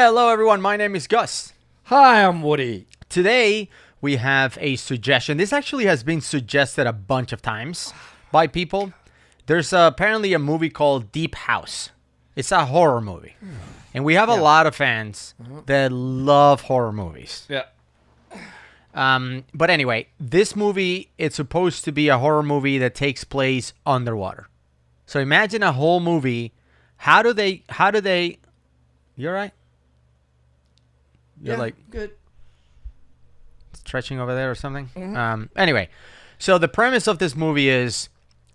Hello, everyone. My name is Gus. Hi, I'm Woody. Today, we have a suggestion. This actually has been suggested a bunch of times by people. There's apparently a movie called Deep House. It's a horror movie. And we have a lot of fans that love horror movies. Yeah. But anyway, this movie, it's supposed to be a horror movie that takes place underwater. So imagine a whole movie. How do they, you all right? You're like good. stretching over there or something. Anyway, so the premise of this movie is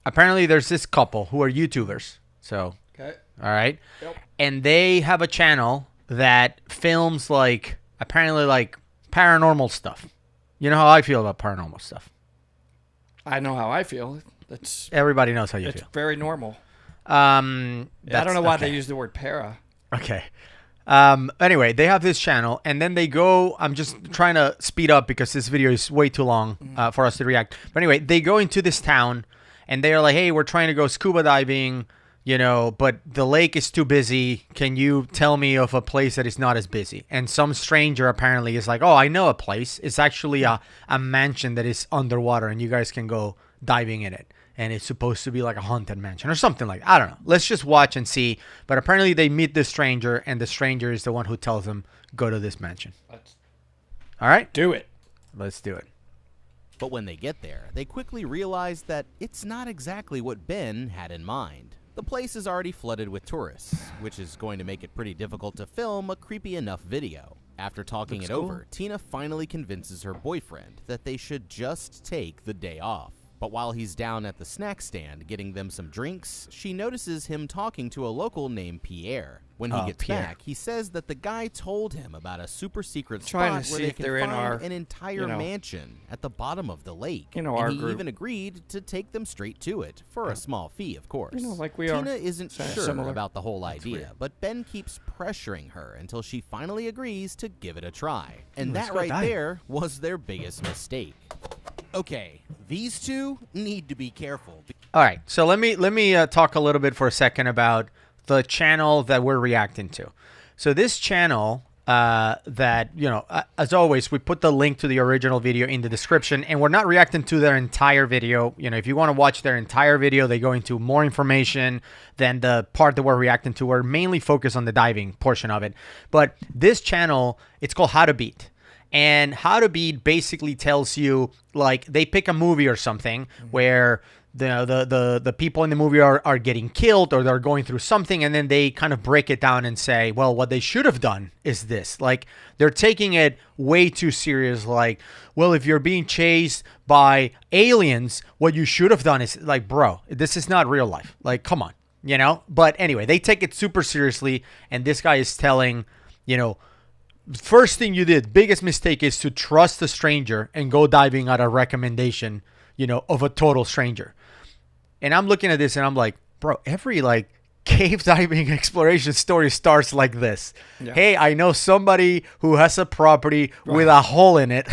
apparently there's this couple who are YouTubers. So, Okay. all right. Yep. And they have a channel that films apparently paranormal stuff. You know how I feel about paranormal stuff. I know how I feel. Everybody knows how you It's feel. very normal. I I don't know why they use the word para. Okay. Anyway, they have this channel, and then they go. I'm just trying to speed up because this video is way too long for us to react. But anyway, they go into this town, and they are like, "Hey, we're trying to go scuba diving, but the lake is too busy. Can you tell me of a place that is not as busy?" And some stranger apparently is like, "Oh, I know a place. It's actually a mansion that is underwater, and you guys can go diving in it." And it's supposed to be like a haunted mansion or something like that. I don't know. Let's just watch and see. But apparently they meet the stranger, and the stranger is the one who tells them, go to this mansion. All right? Do it. Let's do it. But when they get there, they quickly realize that it's not exactly what Ben had in mind. The place is already flooded with tourists, which is going to make it pretty difficult to film a creepy enough video. After talking Looks it cool. over, Tina finally convinces her boyfriend that they should just take the day off. But while he's down at the snack stand getting them some drinks, she notices him talking to a local named Pierre. When he gets Pierre. back, he says that the guy told him about a super secret Trying spot to where see they if can they're in find our, an entire mansion at the bottom of the lake. You know, and our he group. even agreed to take them straight to it for a small fee, of course. Like we are. Tina isn't sure Similar. about the whole idea, weird. but Ben keeps pressuring her until she finally agrees to give it a try. And Let's that go right dive. there was their biggest mistake. Okay, these two need to be careful. All right. So let me talk a little bit for a second about the channel that we're reacting to. So this channel as always, we put the link to the original video in the description, and we're not reacting to their entire video. If you want to watch their entire video, they go into more information than the part that we're reacting to. We're mainly focused on the diving portion of it. But this channel, it's called How to Beat. And How to Beat basically tells you, like, they pick a movie or something where the people in the movie are getting killed or they're going through something, and then they kind of break it down and say, well, what they should have done is this. Like, they're taking it way too serious. Like, well, if you're being chased by aliens, what you should have done is, like, bro, this is not real life. Like, come on, But anyway, they take it super seriously, and this guy is telling, first thing you did, biggest mistake is to trust a stranger and go diving at a recommendation, of a total stranger. And I'm looking at this and I'm like, bro, every cave diving exploration story starts like this. Yeah. Hey, I know somebody who has a property with a hole in it.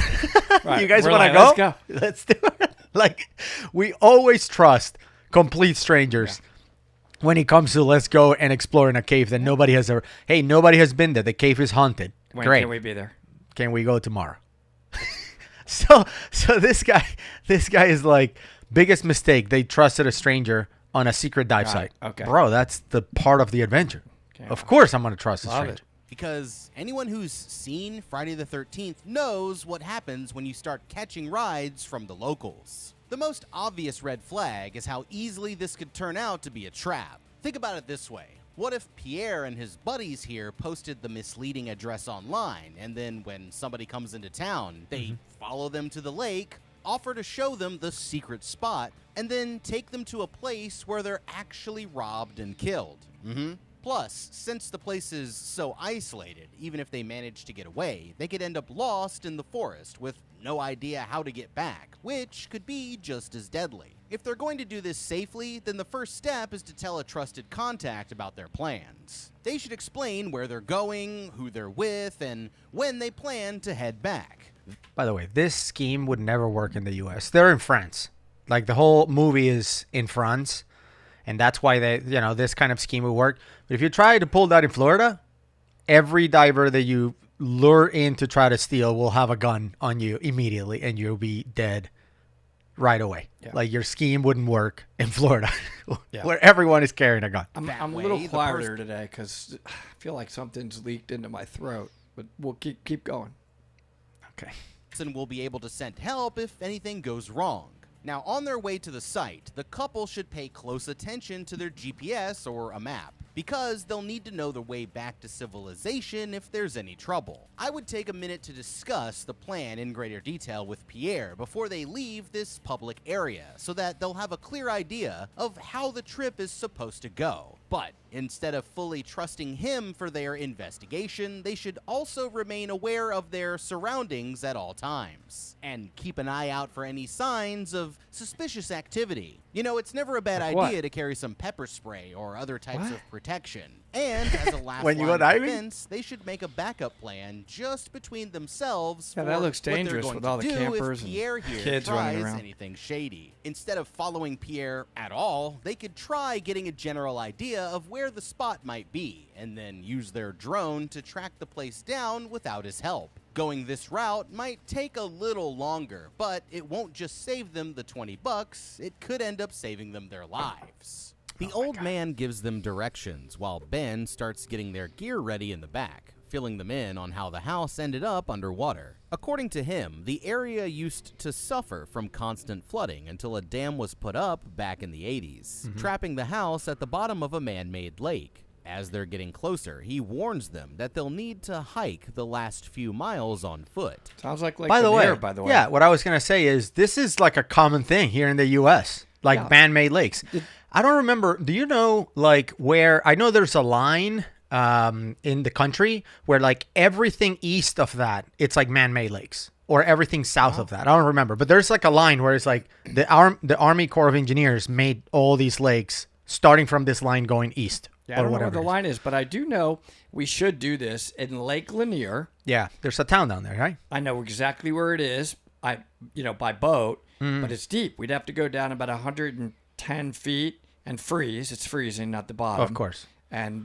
You guys want to go? Let's go. Let's do it. We always trust complete strangers. Yeah. When it comes to let's go and explore in a cave that nobody has ever. Hey, nobody has been there. The cave is haunted. When Great. can we be there? Can we go tomorrow? So this guy is like, biggest mistake. They trusted a stranger on a secret dive site. Okay. Bro, that's the part of the adventure. Okay. Of course I'm going to trust a stranger. Because anyone who's seen Friday the 13th knows what happens when you start catching rides from the locals. The most obvious red flag is how easily this could turn out to be a trap. Think about it this way. What if Pierre and his buddies here posted the misleading address online, and then when somebody comes into town, they follow them to the lake, offer to show them the secret spot, and then take them to a place where they're actually robbed and killed? Plus, since the place is so isolated, even if they manage to get away, they could end up lost in the forest with no idea how to get back, which could be just as deadly. If they're going to do this safely, then the first step is to tell a trusted contact about their plans. They should explain where they're going, who they're with, and when they plan to head back. By the way, this scheme would never work in the U.S. They're in France. Like, the whole movie is in France, and that's why this kind of scheme would work. But if you try to pull that in Florida, every diver that you lure in to try to steal will have a gun on you immediately, and you'll be dead right away. Yeah. Like your scheme wouldn't work in Florida, Yeah. where everyone is carrying a gun. I'm a way, little the quieter today because I feel like something's leaked into my throat. But we'll keep going. Okay. And will be able to send help if anything goes wrong. Now, on their way to the site, the couple should pay close attention to their GPS or a map, because they'll need to know the way back to civilization if there's any trouble. I would take a minute to discuss the plan in greater detail with Pierre before they leave this public area, so that they'll have a clear idea of how the trip is supposed to go. But instead of fully trusting him for their investigation, they should also remain aware of their surroundings at all times, and keep an eye out for any signs of suspicious activity. You know, it's never a bad Like idea what? to carry some pepper spray or other types What? of protection. And as a last When you line go of diving? defense, they should make a backup plan just between themselves Yeah, for that looks what they're dangerous going with to all the do campers if and Pierre here kids running tries around. anything shady. Instead of following Pierre at all, they could try getting a general idea of where the spot might be, and then use their drone to track the place down without his help. Going this route might take a little longer, but it won't just save them the $20, it could end up saving them their lives. The old man gives them directions while Ben starts getting their gear ready in the back, filling them in on how the house ended up underwater. According to him, the area used to suffer from constant flooding until a dam was put up back in the 80s, trapping the house at the bottom of a man-made lake. As they're getting closer, he warns them that they'll need to hike the last few miles on foot. Sounds like By the way, Lanier. yeah, what I was going to say is this is like a common thing here in the U.S., like Yeah. man-made lakes. I don't remember. Do you know, like, where I know there's a line in the country where, like, everything east of that, it's like man-made lakes, or everything south of that. I don't remember. But there's like a line where it's like the Army Corps of Engineers made all these lakes starting from this line going east. Yeah, I don't know where whatever the it is. line is, but I do know we should do this in Lake Lanier. Yeah, there's a town down there, right? I know exactly where it is. By boat, Mm. but it's deep. We'd have to go down about 110 feet and freeze. It's freezing, not the bottom. Of course. And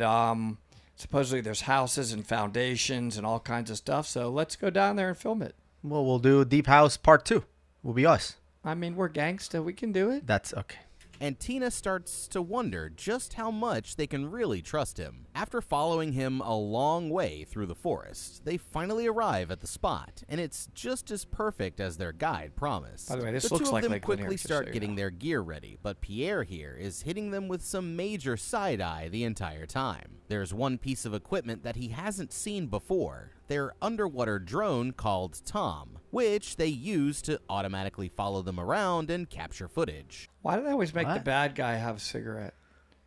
supposedly there's houses and foundations and all kinds of stuff. So let's go down there and film it. Well, we'll do Deep House Part 2. Will be us. I mean, we're gangsta. We can do it. That's okay. And Tina starts to wonder just how much they can really trust him. After following him a long way through the forest, they finally arrive at the spot, and it's just as perfect as their guide promised. By the way, this the looks two like of them Lake quickly Lanier, just start so you getting know. their gear ready, but Pierre here is hitting them with some major side-eye the entire time. There's one piece of equipment that he hasn't seen before, their underwater drone called Tom, which they use to automatically follow them around and capture footage. Why do they always make the What? bad guy have a cigarette?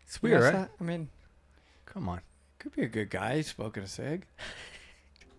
It's You weird, notice right? that? I mean, Come on. could be a good guy. He's smoking a cig.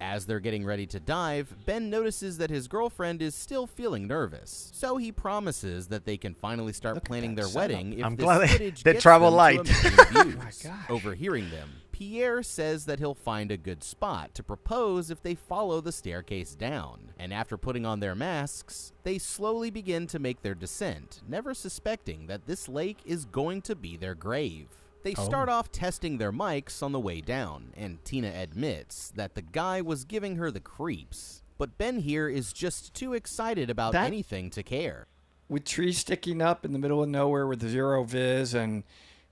As they're getting ready to dive, Ben notices that his girlfriend is still feeling nervous, so he promises that they can finally start Look at planning that their setup. wedding if I'm this glad footage they gets travel them light. to a million views. Oh my gosh. Overhearing them, Pierre says that he'll find a good spot to propose if they follow the staircase down, and after putting on their masks, they slowly begin to make their descent, never suspecting that this lake is going to be their grave. They start off testing their mics on the way down, and Tina admits that the guy was giving her the creeps. But Ben here is just too excited about That- anything to care. With trees sticking up in the middle of nowhere with zero viz and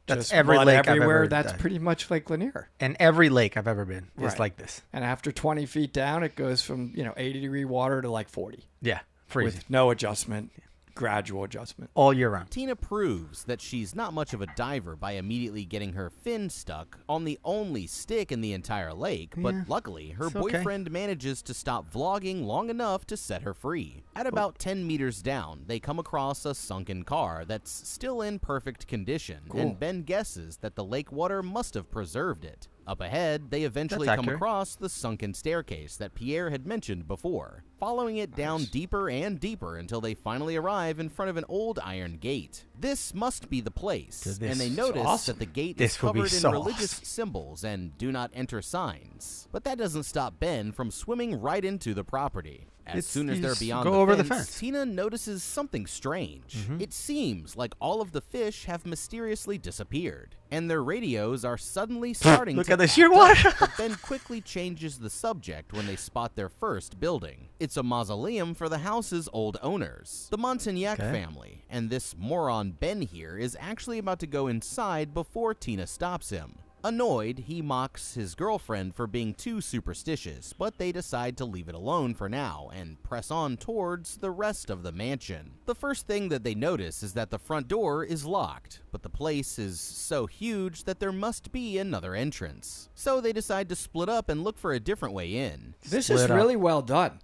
That's just every mud lake I've everywhere, ever that's done. pretty much Lake Lanier. And every lake I've ever been is Right. like this. And after 20 feet down, it goes from 80-degree water to like 40 Yeah, freezing. with no adjustment, gradual adjustment. All year round. Tina proves that she's not much of a diver by immediately getting her fin stuck on the only stick in the entire lake, but Yeah, luckily her it's okay. boyfriend manages to stop vlogging long enough to set her free. At about 10 meters down, they come across a sunken car that's still in perfect condition, Cool. and Ben guesses that the lake water must have preserved it. Up ahead, they eventually That's come accurate. across the sunken staircase that Pierre had mentioned before, following it down deeper and deeper until they finally arrive in front of an old iron gate. This must be the place, Dude, this and they is notice awesome. that the gate This is will be covered in so religious awesome. symbols and do not enter signs. But that doesn't stop Ben from swimming right into the property. As It's- soon as you they're just beyond go the, over the fence, fence. Tina notices something strange. It seems like all of the fish have mysteriously disappeared. and their radios are suddenly starting Look to at the act sheer up, water. but then quickly changes the subject when they spot their first building. It's a mausoleum for the house's old owners, the Montagnac family, and this moron Ben here is actually about to go inside before Tina stops him. Annoyed, he mocks his girlfriend for being too superstitious, but they decide to leave it alone for now and press on towards the rest of the mansion. The first thing that they notice is that the front door is locked, but the place is so huge that there must be another entrance. So they decide to split up and look for a different way in. This is really well done.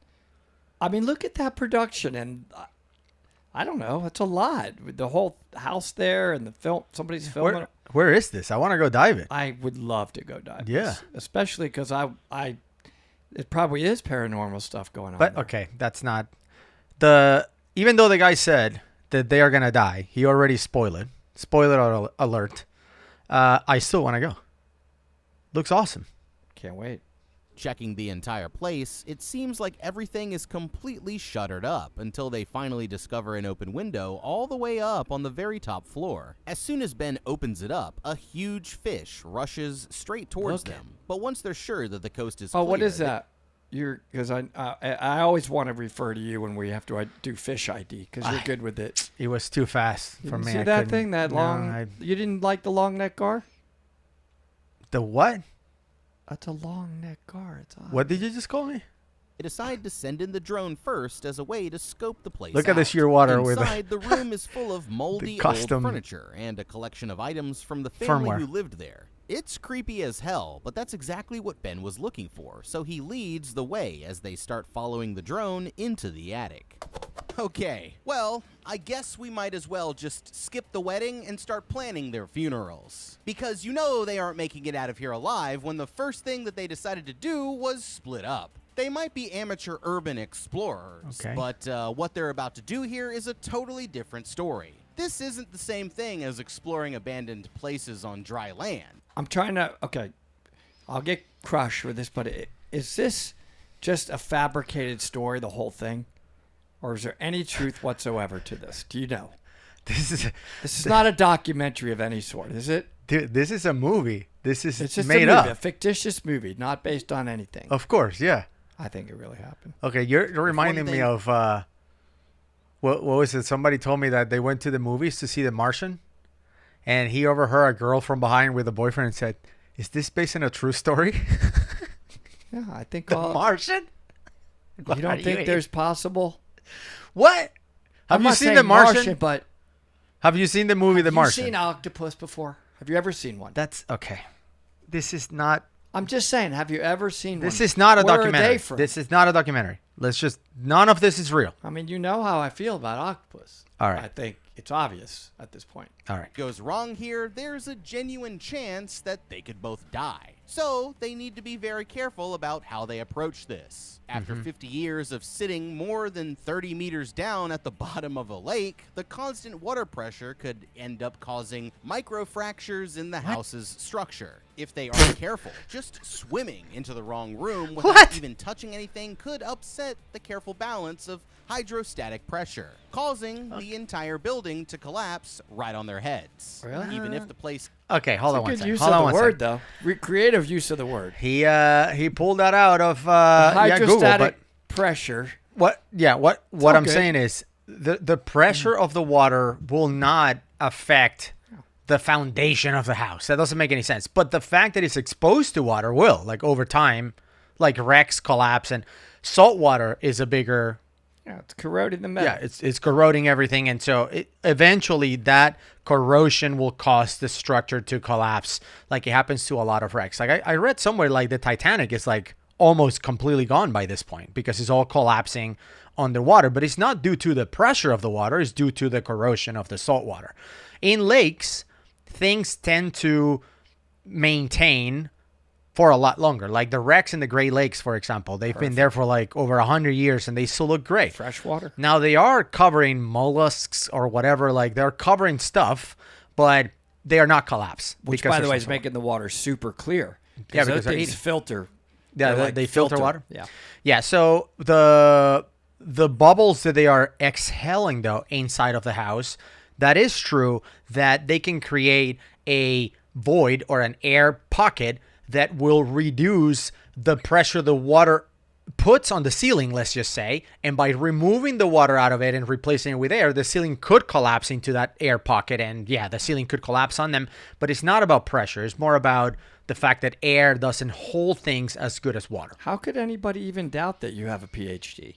I mean, look at that production, and I don't know, it's a lot. With the whole house there and the film, somebody's filming. Where is this? I want to go dive it. I would love to go dive. Yeah. This, especially because it probably is paranormal stuff going on. But there. okay, that's not even though the guy said that they are gonna die, he already spoiled it. Spoiler alert. I still want to go. Looks awesome. Can't wait. Checking the entire place, it seems like everything is completely shuttered up until they finally discover an open window all the way up on the very top floor. As soon as Ben opens it up, a huge fish rushes straight towards them. But once they're sure that the coast is clear, What is that? Because I always want to refer to you when we have to do fish ID because you're good with it. It was too fast for me. See that thing? That long? You didn't like the long neck gar? The what? That's a long neck gar. It's odd. What did you just call me? They decide to send in the drone first as a way to scope the place Look at out. the sheer water Inside, the room is full of moldy old custom furniture and a collection of items from the family firmware. who lived there. It's creepy as hell, but that's exactly what Ben was looking for, so he leads the way as they start following the drone into the attic. Okay, well, I guess we might as well just skip the wedding and start planning their funerals. Because you know they aren't making it out of here alive when the first thing that they decided to do was split up. They might be amateur urban explorers, but what they're about to do here is a totally different story. This isn't the same thing as exploring abandoned places on dry land. I'm trying to. Okay, I'll get crushed with this, but is this just a fabricated story, the whole thing? Or is there any truth whatsoever to this? Do you know? This is not a documentary of any sort, is it? Dude, this is a movie. It's just made up. A fictitious movie, not based on anything. Of course, yeah. I think it really happened. Okay, you're reminding me of what was it? Somebody told me that they went to the movies to see The Martian, and he overheard a girl from behind with a boyfriend and said, "Is this based on a true story?" Yeah, I think The Martian. You don't think there's possible? What? Have you seen The Martian? But have you seen the movie The Martian? Have you seen octopus before? Have you ever seen one? That's okay. This is not. I'm just saying. Have you ever seen one? This is not a documentary. Where are they from? This is not a documentary. None of this is real. I mean, you know how I feel about octopus. All right. I think it's obvious at this point. All right. Goes wrong here, there's a genuine chance that they could both die. So they need to be very careful about how they approach this. After 50 years of sitting more than 30 meters down at the bottom of a lake, the constant water pressure could end up causing microfractures in the house's structure. If they aren't careful, just swimming into the wrong room without even touching anything could upset the careful balance of hydrostatic pressure, causing the entire building to collapse right on their heads. Really? Even if the place... Okay, hold on one Good second. use Hold on of one the word, second. though. Creative use of the word. He pulled that out of Google. Hydrostatic But pressure. what all I'm good. saying is the pressure of the water will not affect the foundation of the house. That doesn't make any sense. But the fact that it's exposed to water will, like over time, like wrecks collapse, and salt water is a bigger. Yeah, it's corroding the metal. Yeah, it's corroding everything, and so eventually that corrosion will cause the structure to collapse, like it happens to a lot of wrecks. Like I read somewhere, like the Titanic is like almost completely gone by this point because it's all collapsing underwater. But it's not due to the pressure of the water; it's due to the corrosion of the salt water. In lakes, things tend to maintain for a lot longer. Like the wrecks in the Great Lakes, for example, they've been there for like over 100 years and they still look great. Fresh water. Now they are covering mollusks or whatever, like they're covering stuff, but they are not collapse. Which, by the way, is making the water super clear. Yeah, because those they're things eating. filter. Yeah, They're they filter water. Yeah. Yeah, so the bubbles that they are exhaling though inside of the house, that is true that they can create a void or an air pocket that will reduce the pressure the water puts on the ceiling, let's just say. And by removing the water out of it and replacing it with air, the ceiling could collapse into that air pocket. And yeah, the ceiling could collapse on them. But it's not about pressure. It's more about the fact that air doesn't hold things as good as water. How could anybody even doubt that you have a PhD?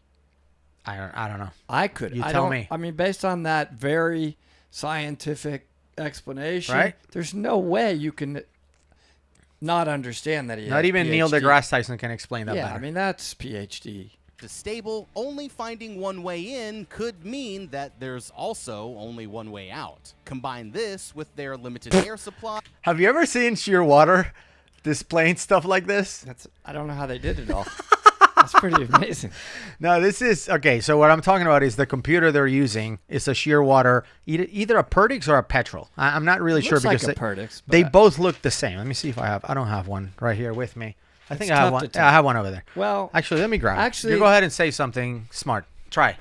I don't know. I could. You I tell don't- me. I mean, based on that very scientific explanation, Right? there's no way you can not understand that he Not has even Neil PhD. deGrasse Tyson can explain that Yeah, better. I mean, that's PhD. Stable, only finding one way in could mean that there's also only one way out. Combine this with their limited air supply. Have you ever seen Shearwater displaying stuff like this? I don't know how they did it all. That's pretty amazing. No, this is okay. So what I'm talking about is the computer they're using is a Shearwater, either a Perdix or a Petrol. I'm not really sure Looks like because a Perdix, they but- both look the same. Let me see if I have. I don't have one right here with me. I think It's I have tough one. to Yeah, I tell. have one over there. Well, Actually, let me grab. actually- you go ahead and say something smart. Try.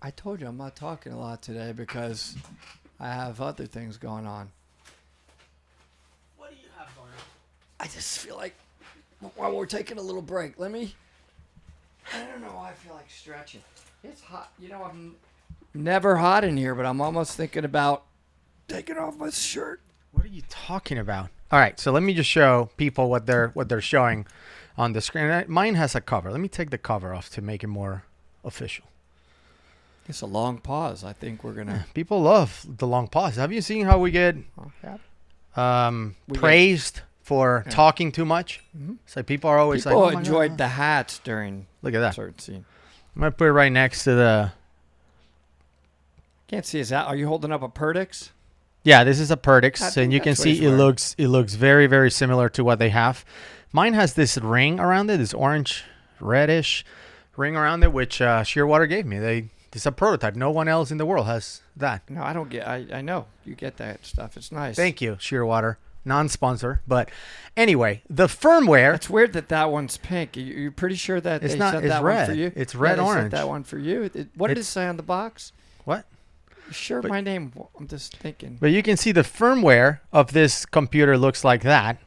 I told you I'm not talking a lot today because I have other things going on. What do you have going on? I just feel like while we're taking a little break, I don't know why I feel like stretching. It's hot. You know, I'm never hot in here, but I'm almost thinking about taking off my shirt. What are you talking about? All right, so let me just show people what they're showing on the screen. Mine has a cover. Let me take the cover off to make it more official. It's a long pause. I think we're gonna. People love the long pause. Have you seen how we get We praised for talking too much? Mhm. So people are always People like, "Oh my enjoyed God." the hats during Look at that. certain scene. I'm gonna put it right next to the. Can't see his hat. Are you holding up a Perdix? Yeah, this is a I Perdix, think and you can that's what see he's it wearing. looks very, very similar to what they have. Mine has this ring around it, this orange reddish ring around it, which Shearwater gave me. It's a prototype. No one else in the world has that. No, I don't get. I know you get that stuff. It's nice. Thank you, Shearwater. Non-sponsor, but anyway, the firmware. It's weird that one's pink. You're pretty sure that It's they not- sent it's that one red. for you? It's red they sent orange. that one for you. What did it It's- say on the box? What? Sure, But- my name. I'm just thinking. But you can see the firmware of this computer looks like that,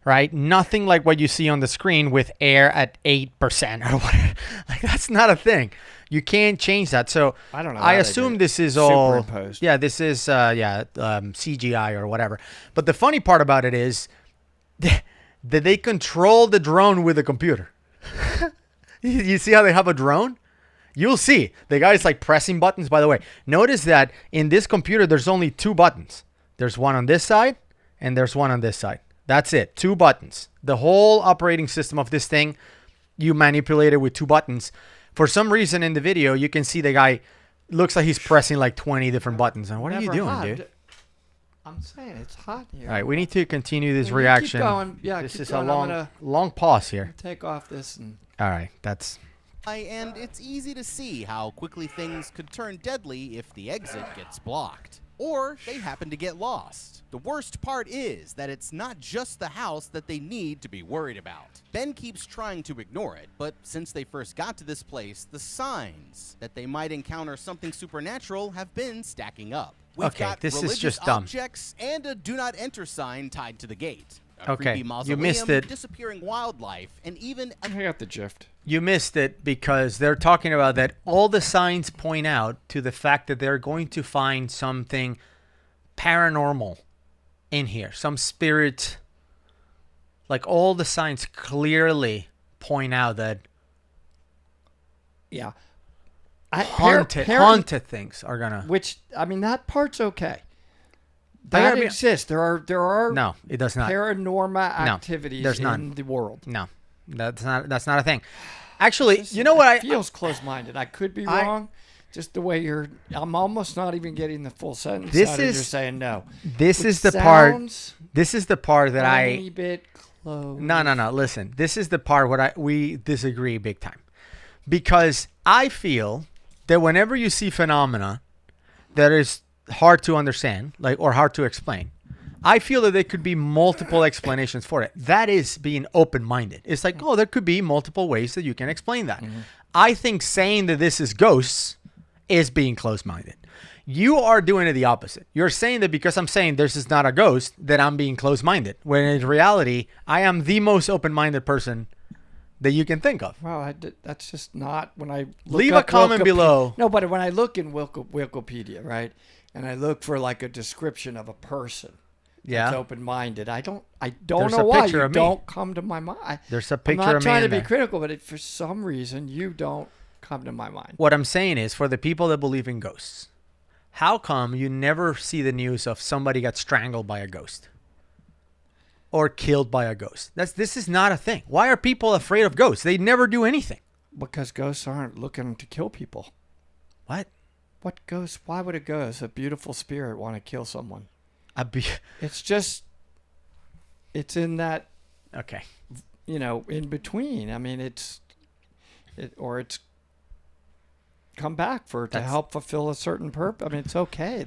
right? Nothing like what you see on the screen with air at 8% or whatever. Like, that's not a thing. You can't change that. So I don't know. I how they assume did it. this is all Superimposed. Yeah, this is CGI or whatever. But the funny part about it is that they control the drone with a computer. You see how they have a drone? You'll see. The guy's like pressing buttons. By the way, notice that in this computer, there's only two buttons. There's one on this side and there's one on this side. That's it. Two buttons. The whole operating system of this thing, you manipulate it with two buttons. For some reason in the video, you can see the guy looks like he's pressing like 20 different buttons. And what are you Never doing, hot. dude? I'm saying it's hot here. All right, we need to continue this You keep reaction. going. Yeah, This keep is going. a I'm long, gonna long pause here. take off this and. All right, that's And it's easy to see how quickly things could turn deadly if the exit gets blocked. Or they happen to get lost. The worst part is that it's not just the house that they need to be worried about. Ben keeps trying to ignore it, but since they first got to this place, the signs that they might encounter something supernatural have been stacking up. We've Okay, got this is religious just dumb. objects and a do not enter sign tied to the gate. A Okay, creepy you mausoleum, missed it. disappearing wildlife, and even a I got the gift. You missed it because they're talking about that all the signs point out to the fact that they're going to find something paranormal in here, some spirit. Like all the signs clearly point out that Yeah. haunted things are gonna. Which I mean, that part's okay. I gotta That be- exists. There are No, it does not. paranormal activities there's in none. the world. No, that's not a thing. Actually, you know what? It feels close-minded. I could be wrong. Just the way I'm almost not even getting the full sentence. This out as is- you're saying no. This Which is the part. sounds This is the part that tiny bit close. No. Listen, this is the part where we disagree big time, because I feel that whenever you see phenomena that is hard to understand, like or hard to explain, I feel that there could be multiple explanations for it. That is being open-minded. It's like, oh, there could be multiple ways that you can explain that. I think saying that this is ghosts is being closed-minded. You are doing it the opposite. You're saying that because I'm saying this is not a ghost, that I'm being closed-minded. When in reality, I am the most open-minded person that you can think of. Well, that's just not when I Leave a comment below. No, but when I look in Wikipedia, right, and I look for like a description of a person that's open-minded, I don't There's know a why picture you of me. don't come to my mind. There's a I'm picture not of me trying to in be there. critical, but for some reason you don't come to my mind. What I'm saying is, for the people that believe in ghosts, how come you never see the news of somebody got strangled by a ghost or killed by a ghost? This is not a thing. Why are people afraid of ghosts? They never do anything. Because ghosts aren't looking to kill people. What? What ghost? Why would a ghost, a beautiful spirit, want to kill someone? It's just, it's in that, okay. In between. I mean, it's come back to help fulfill a certain purpose. I mean, it's okay.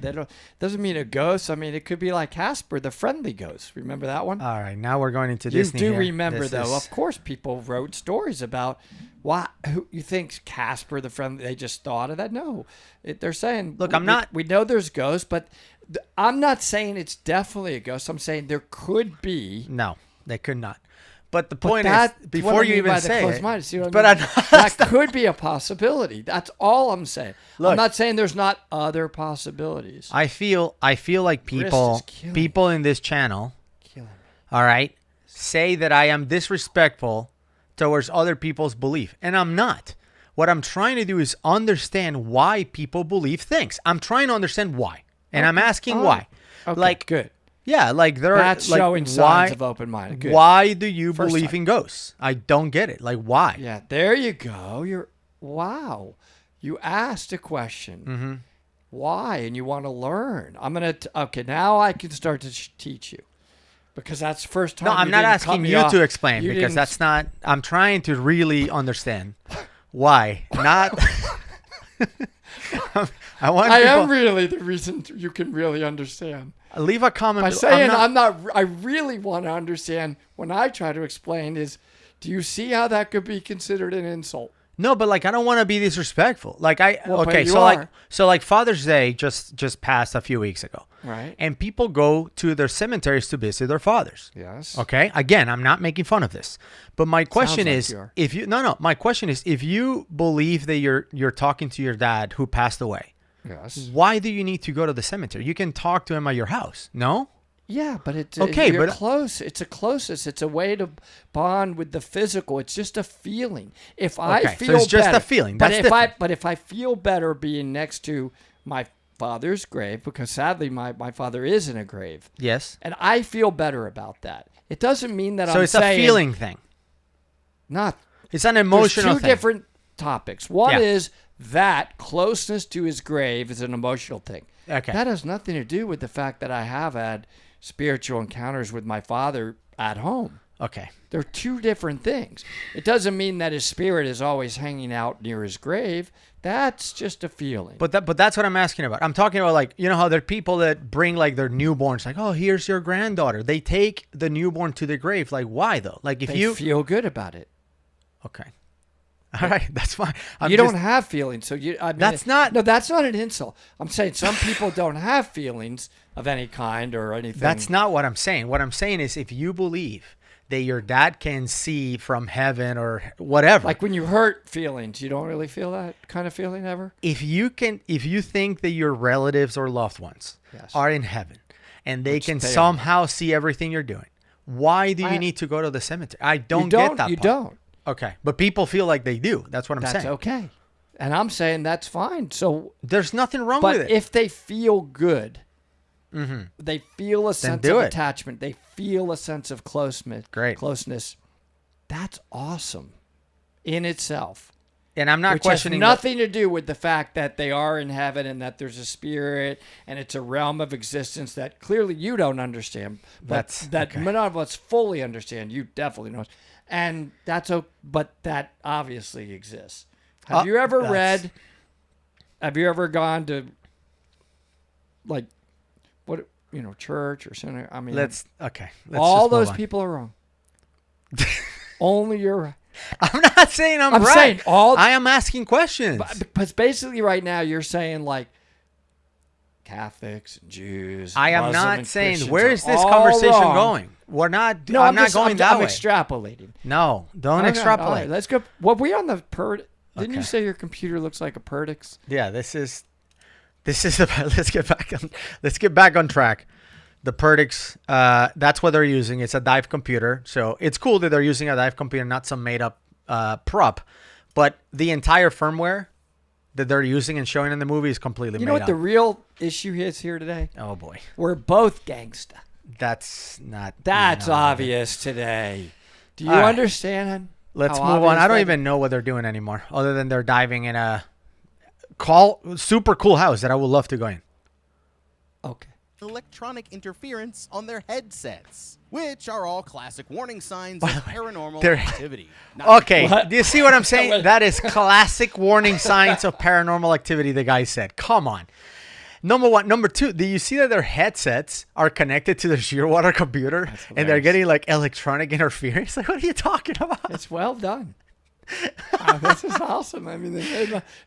Doesn't mean a ghost. I mean, it could be like Casper, the friendly ghost. Remember that one? All right, now we're going into Disney. You do here. remember, though. Of course, people wrote stories about who you think Casper, the friendly. They just thought of that. No, they're saying. Look, we know there's ghosts, but I'm not saying it's definitely a ghost. I'm saying there could be. No, they could not. But the point is, before you even say it, that could be a possibility. That's all I'm saying. Look, I'm not saying there's not other possibilities. I feel like people in this channel, all right, say that I am disrespectful towards other people's belief, and I'm not. What I'm trying to do is understand why people believe things. I'm trying to understand why, and I'm asking why. Okay, good. Yeah, that's showing signs of open-minded. Good. Why do you believe in ghosts? I don't get it. Like, why? Yeah, there you go. Wow. You asked a question. Mm-hmm. Why? And you want to learn. Okay, now I can start to teach you. Because that's the first time. No, I'm not asking you to explain because that's not. I'm trying to really understand why. Not. I am really the reason you can really understand. Leave a comment. By saying I really want to understand when I try to explain is, do you see how that could be considered an insult? No, but like I don't want to be disrespectful. Like Father's Day just passed a few weeks ago. Right. And people go to their cemeteries to visit their fathers. Yes. Okay. Again, I'm not making fun of this. But my question is my question is if you believe that you're talking to your dad who passed away. Yes. Why do you need to go to the cemetery? You can talk to him at your house. No? Yeah, but you're close. It's a closest. It's a way to bond with the physical. It's just a feeling. If I feel so it's just better, a feeling. But That's if I feel better being next to my father's grave, because sadly my father is in a grave. Yes. And I feel better about that. It doesn't mean that so it's a feeling thing. It's an emotional thing. There's two different topics. One is that closeness to his grave is an emotional thing. Okay. That has nothing to do with the fact that I have had spiritual encounters with my father at home. Okay. They're two different things. It doesn't mean that his spirit is always hanging out near his grave. That's just a feeling. But that's what I'm asking about. I'm talking about, like, you know how there are people that bring like their newborns, like, oh, here's your granddaughter. They take the newborn to the grave. Like, why though? Like, if they feel good about it. Okay. All right, that's fine. You don't have feelings, so that's not an insult. I'm saying some people don't have feelings of any kind or anything. That's not what I'm saying. What I'm saying is if you believe that your dad can see from heaven or whatever. Like when you hurt feelings, you don't really feel that kind of feeling ever? If you think that your relatives or loved ones are in heaven and they can somehow see everything you're doing, why do you need to go to the cemetery? I don't get that. You don't. Okay. But people feel like they do. That's what I'm saying. That's okay. And I'm saying that's fine. So there's nothing wrong with it. But if they feel good, they feel a sense of attachment. They feel a sense of closeness. That's awesome in itself. And I'm not questioning. Which has nothing to do with the fact that they are in heaven and that there's a spirit and it's a realm of existence that clearly you don't understand. But none of us fully understand. You definitely know. And but that obviously exists. Have you ever gone to like church or center? I mean, all those people are wrong. Only you're right. I'm not saying I'm right. I am asking questions. Because basically right now you're saying like Catholics and Jews. I am Muslim not and saying, Christians where are is this all conversation wrong. going? We're not, No, I'm not going that I'm way. extrapolating. No, don't Okay, extrapolate. all right, let's go. What we on the Didn't you Okay. say your computer looks like a Perdix? Yeah, this is the, let's get back on track. The Perdix, that's what they're using. It's a dive computer. So it's cool that they're using a dive computer, not some made up prop. But the entire firmware that they're using and showing in the movie is completely You made know what up. the real issue is here today? Oh boy. We're both gangsta. That's not That's no. obvious today. Do you All right. understand? Let's how move on. obvious I don't that- even know what they're doing anymore, other than they're diving in a super cool house that I would love to go in. Okay. Electronic interference on their headsets, which are all classic warning signs of paranormal they're- activity. Not Okay, What? do you see what I'm saying? That is classic warning signs of paranormal activity, the guy said. Come on. Number one. Number two, do you see that their headsets are connected to the Shearwater computer and they're hilarious. getting like electronic interference? Like, what are you talking about? It's well done. This is awesome. I mean,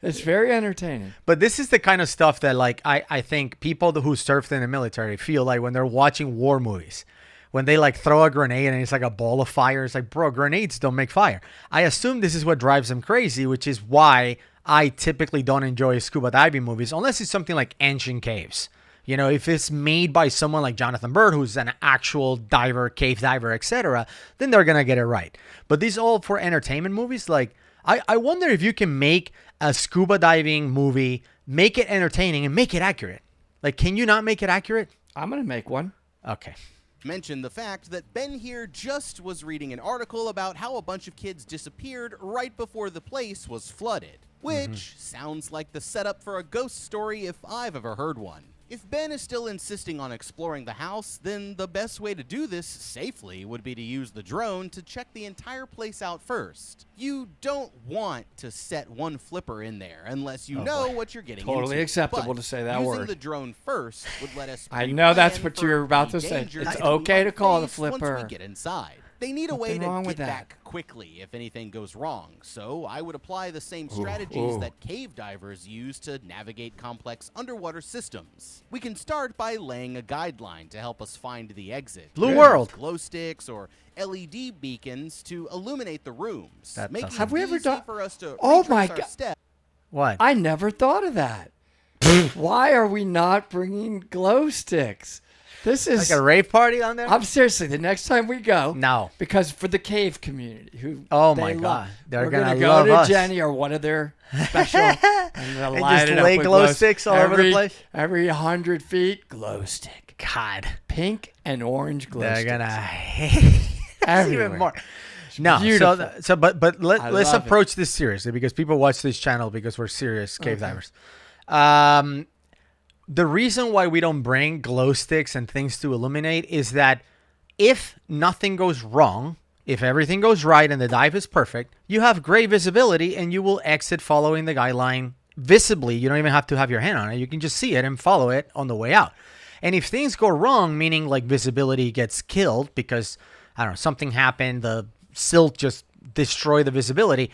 it's very entertaining. But this is the kind of stuff that, like, I think people who served in the military feel like when they're watching war movies. When they, like, throw a grenade and it's like a ball of fire. It's like, bro, grenades don't make fire. I assume this is what drives them crazy, which is why I typically don't enjoy scuba diving movies unless it's something like Ancient Caves. You know, if it's made by someone like Jonathan Bird, who's an actual diver, cave diver, etc., then they're going to get it right. But these all for entertainment movies, like, I wonder if you can make a scuba diving movie, make it entertaining, and make it accurate. Like, can you not make it accurate? I'm going to make one. Okay. mention the fact that Ben here just was reading an article about how a bunch of kids disappeared right before the place was flooded, which sounds like the setup for a ghost story if I've ever heard one. If Ben is still insisting on exploring the house, then the best way to do this safely would be to use the drone to check the entire place out first. You don't want to set one flipper in there unless you know what you're getting into. Totally acceptable But to say that using word. the drone first would let us I know that's pre-plan what for you're about any to say. dangers It's that we okay might to call it a face once flipper. we get inside. They need a way Nothing to wrong get with that. back quickly if anything goes wrong, so I would apply the same strategies that cave divers use to navigate complex underwater systems. We can start by laying a guideline to help us find the exit. Blue Use World. glow sticks or LED beacons to illuminate the rooms. That making sounds- it Have we ever easy done- for us to Oh retrace my our God. steps. What? I never thought of that. Why are we not bringing glow sticks? This is. Like a rave party on there? I'm seriously. The next time we go, No. because for the cave community, who Oh they my love, God. They're we're gonna go love to us. Jenny or one of their special and they'll And light just it up lay with glow sticks all over the place? Every 100 feet, glow stick, God. pink and orange glow They're sticks. gonna hate Everywhere. even more. No, beautiful. but let's love it. approach this seriously because people watch this channel because we're serious cave divers. The reason why we don't bring glow sticks and things to illuminate is that if nothing goes wrong, if everything goes right and the dive is perfect, you have great visibility and you will exit following the guideline visibly. You don't even have to have your hand on it. You can just see it and follow it on the way out. And if things go wrong, meaning like visibility gets killed because, I don't know, something happened, the silt just destroyed the visibility,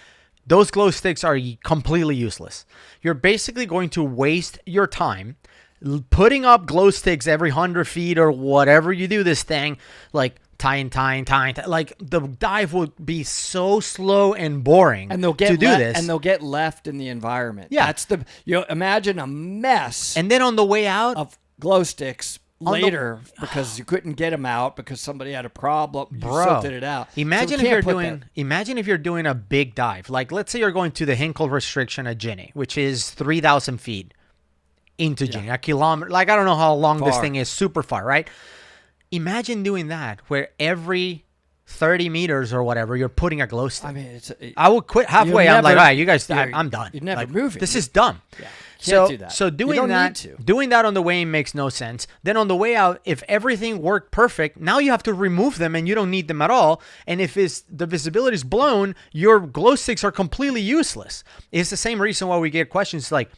those glow sticks are completely useless. You're basically going to waste your time putting up glow sticks every 100 feet or whatever you do this thing, like tying. Like the dive would be so slow and boring And they'll get to do this. and they'll get left in the environment. Yeah. That's the imagine a mess And then on the way out, of glow sticks On the- later because you couldn't get them out because somebody had a problem. You bro, silted it out. Imagine So we if you're can't put doing. Imagine if you're doing a big dive. Like let's say you're going to the Hinkle restriction at Ginny, which is 3,000 feet into Ginny, a kilometer. Like I don't know how long this Far. thing is. Super far, right? Imagine doing that where every 30 meters or whatever you're putting a glow stick. I mean, it's I would quit halfway. You I'm like, never- all right, you guys, you're- I'm done. you're never Like, moving. This is dumb. Yeah. So, Can't do that. so You doing don't that, need to. doing that on the way in makes no sense. Then on the way out, if everything worked perfect, now you have to remove them and you don't need them at all. And if the visibility is blown, your glow sticks are completely useless. It's the same reason why we get questions like,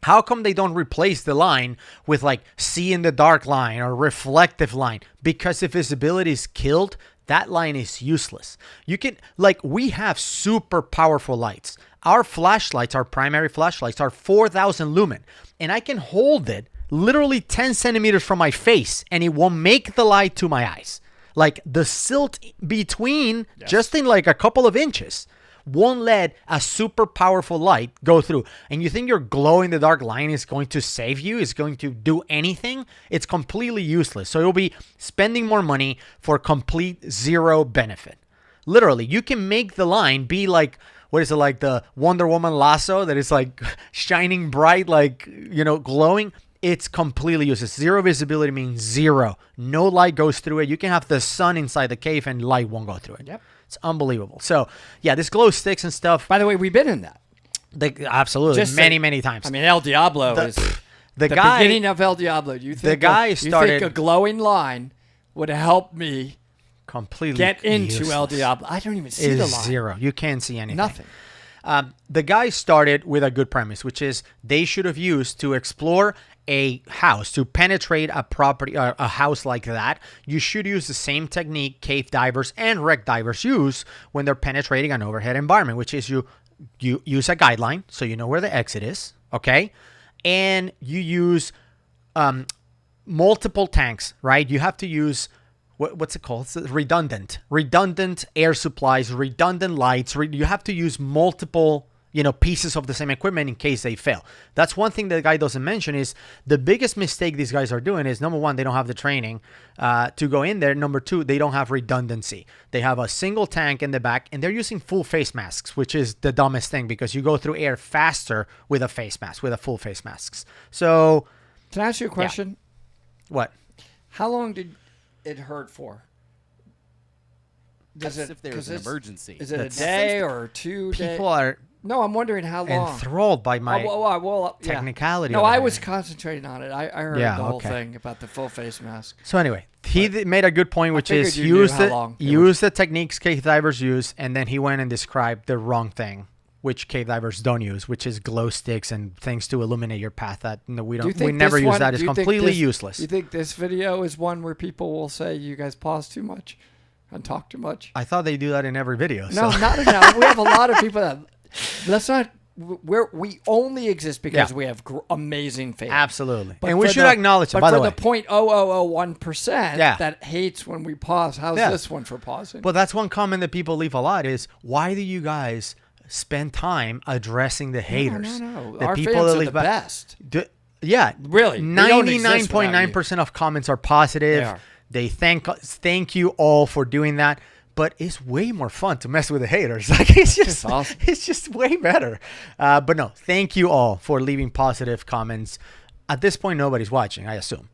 how come they don't replace the line with like see in the dark line or reflective line? Because if visibility is killed, that line is useless. You can, like, we have super powerful lights. Our flashlights, our primary flashlights, are 4,000 lumen. And I can hold it literally 10 centimeters from my face, and it will make the light to my eyes. Like the silt between, just in like a couple of inches, won't let a super powerful light go through. And you think your glow in the dark line is going to save you, is going to do anything? It's completely useless. So you'll be spending more money for complete zero benefit. Literally, you can make the line be like, what is it, like the Wonder Woman lasso that is like shining bright, like, you know, glowing? It's completely useless. Zero visibility means zero. No light goes through it. You can have the sun inside the cave and light won't go through it. Yep. It's unbelievable. So, yeah, this glow sticks and stuff. By the way, we've been in that. Absolutely. Many times. I mean, El Diablo is the guy, beginning of El Diablo. You think the guy you started think a glowing line would help me completely get into useless. El Diablo? I don't even see the line. Zero. You can't see anything. Nothing. The guy started with a good premise, which is they should have used to explore a house, to penetrate a property, a house like that. You should use the same technique cave divers and wreck divers use when they're penetrating an overhead environment, which is you use a guideline so you know where the exit is, okay? And you use multiple tanks, right? You have to use what's it called? It's redundant air supplies, redundant lights. You have to use multiple, pieces of the same equipment in case they fail. That's one thing that the guy doesn't mention is the biggest mistake these guys are doing is, number one, they don't have the training to go in there. Number two, they don't have redundancy. They have a single tank in the back and they're using full face masks, which is the dumbest thing because you go through air faster with a face mask, with a full face masks. So can I ask you a question? Yeah. What? How long did it hurt for? That's if there's an emergency. Is it a day or 2 days? People are No, I'm wondering how long. enthralled by my technicality. No, over I there. was concentrating on it. I heard the whole thing about the full face mask. So anyway, he made a good point, which is use the techniques cave divers use, and then he went and described the wrong thing, which cave divers don't use, which is glow sticks and things to illuminate your path. That we never use that. It's completely useless. You think this video is one where people will say you guys pause too much and talk too much? I thought they do that in every video. No, so. not enough. We have a lot of people that. Let's not. We only exist because we have amazing fans. Absolutely, But and we for should acknowledge it. By the way, the 0.0001% that hates when we pause, how's this one for pausing? Well, that's one comment that people leave a lot is, why do you guys spend time addressing the haters? No. The Our people fans that are leave the best. Yeah, really. 99.9% of comments are positive. They are. They thank you all for doing that. But it's way more fun to mess with the haters. Like it's just awesome. It's just way better. But no, thank you all for leaving positive comments. At this point, nobody's watching, I assume,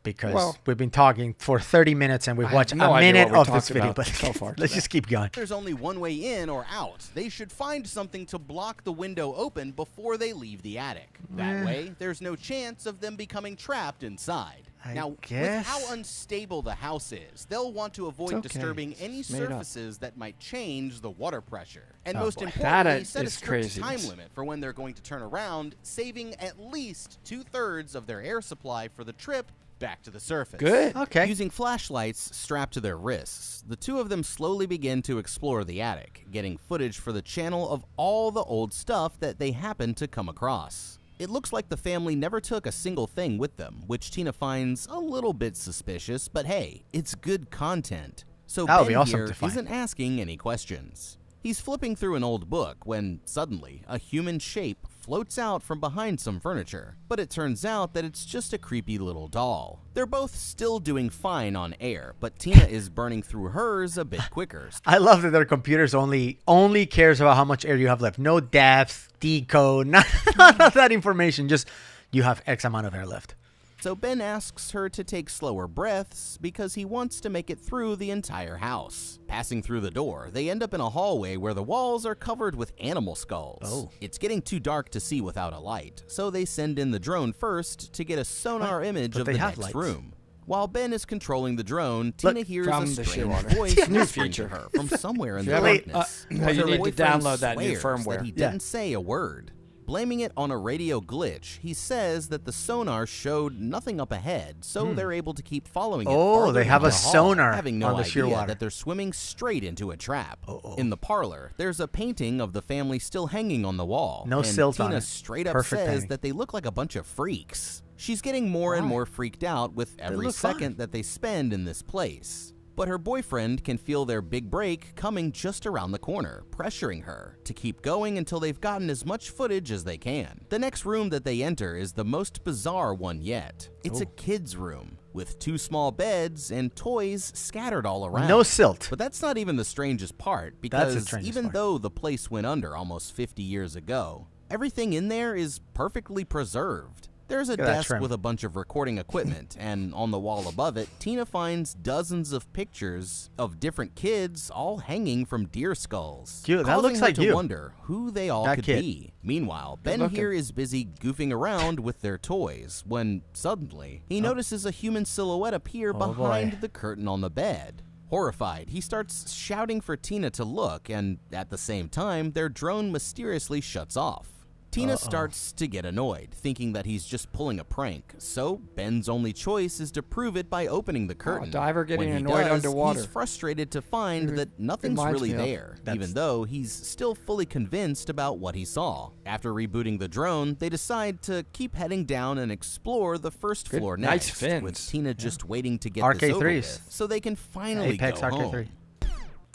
because we've been talking for 30 minutes and we've watched a minute of this video. But so far let's just keep going. There's only one way in or out. They should find something to block the window open before they leave the attic. That way, there's no chance of them becoming trapped inside. Now, with how unstable the house is, they'll want to avoid disturbing any surfaces that might change the water pressure. And most importantly, set a strict time limit for when they're going to turn around, saving at least 2/3 of their air supply for the trip back to the surface. Good. Okay. Using flashlights strapped to their wrists, the two of them slowly begin to explore the attic, getting footage for the channel of all the old stuff that they happen to come across. It looks like the family never took a single thing with them, which Tina finds a little bit suspicious, but hey, it's good content. So Ben here isn't asking any questions. He's flipping through an old book when, suddenly, a human shape floats out from behind some furniture. But it turns out that it's just a creepy little doll. They're both still doing fine on air, but Tina is burning through hers a bit quicker. I love that their computers only cares about how much air you have left. No depth, decode, none of that information. Just you have X amount of air left. So Ben asks her to take slower breaths because he wants to make it through the entire house. Passing through the door, they end up in a hallway where the walls are covered with animal skulls. Oh. It's getting too dark to see without a light, so they send in the drone first to get a sonar image of the next room. While Ben is controlling the drone, Tina hears a strange voice whispering to her from somewhere in the darkness. You need to download that new firmware. That he didn't say a word. Blaming it on a radio glitch, he says that the sonar showed nothing up ahead, so they're able to keep following it. Oh, they have a sonar having no on the sheer idea water. that they're swimming straight into a trap. In the parlor, there's a painting of the family still hanging on the wall. No and silt on Tina it. straight up Perfect says painting. that they look like a bunch of freaks. She's getting more and more freaked out with every look second fine. that they spend in this place. But her boyfriend can feel their big break coming just around the corner, pressuring her to keep going until they've gotten as much footage as they can. The next room that they enter is the most bizarre one yet. It's a kid's room with 2 small beds and toys scattered all around. No silt. But that's not even the strangest part, That's the because strangest even part. though the place went under almost 50 years ago, everything in there is perfectly preserved. There's a Look at that desk trim. with a bunch of recording equipment, and on the wall above it, Tina finds dozens of pictures of different kids all hanging from deer skulls. Dude, that causing looks her like to you. wonder who they all That could kid. be. Meanwhile, Ben looking. here is busy goofing around with their toys when suddenly he notices a human silhouette appear Oh, behind boy. the curtain on the bed. Horrified, he starts shouting for Tina to look, and at the same time, their drone mysteriously shuts off. Tina starts to get annoyed, thinking that he's just pulling a prank, so Ben's only choice is to prove it by opening the curtain. diver getting When he annoyed does, underwater. he's frustrated to find that nothing's reminds really me of- there, That's- even though he's still fully convinced about what he saw. After rebooting the drone, they decide to keep heading down and explore the first Good, floor nice next, fins. with Tina just waiting to get this over RK3s. with, so they can finally Apex go RK3. home.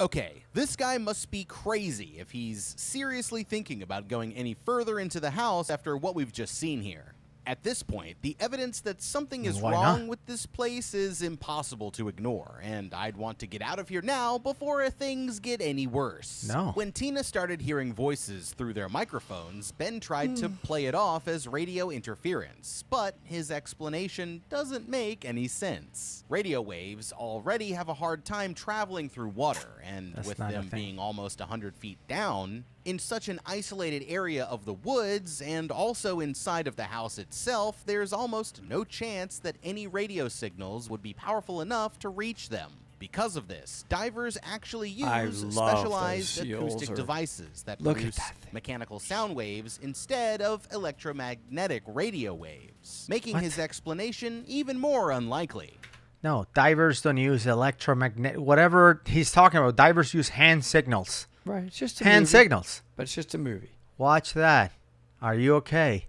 Okay, this guy must be crazy if he's seriously thinking about going any further into the house after what we've just seen here. At this point, the evidence that something is Why wrong not? with this place is impossible to ignore, and I'd want to get out of here now before things get any worse. No. When Tina started hearing voices through their microphones, Ben tried to play it off as radio interference, but his explanation doesn't make any sense. Radio waves already have a hard time traveling through water, and That's with not a them thing. being almost 100 feet down, in such an isolated area of the woods and also inside of the house itself, there's almost no chance that any radio signals would be powerful enough to reach them. Because of this, divers actually I use love specialized those seals acoustic or- devices that Look at produce that thing. mechanical sound waves instead of electromagnetic radio waves, making What? his explanation even more unlikely. No, divers don't use electromagnetic. Whatever he's talking about, divers use hand signals. Right. It's just a Hand movie, signals. but it's just a movie. Watch that. Are you okay?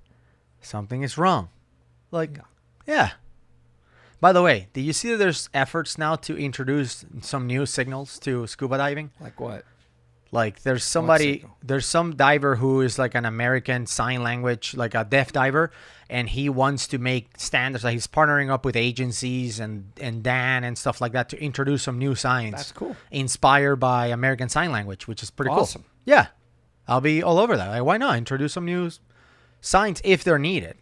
Something is wrong. Like, yeah. By the way, do you see that there's efforts now to introduce some new signals to scuba diving? Like what? Like there's signal? there's some diver who is like an American sign language, like a deaf diver, and he wants to make standards. Like he's partnering up with agencies and Dan and stuff like that to introduce some new signs. That's cool. Inspired by American Sign Language, which is pretty Awesome. cool. Yeah, I'll be all over that. Like, why not introduce some new signs if they're needed?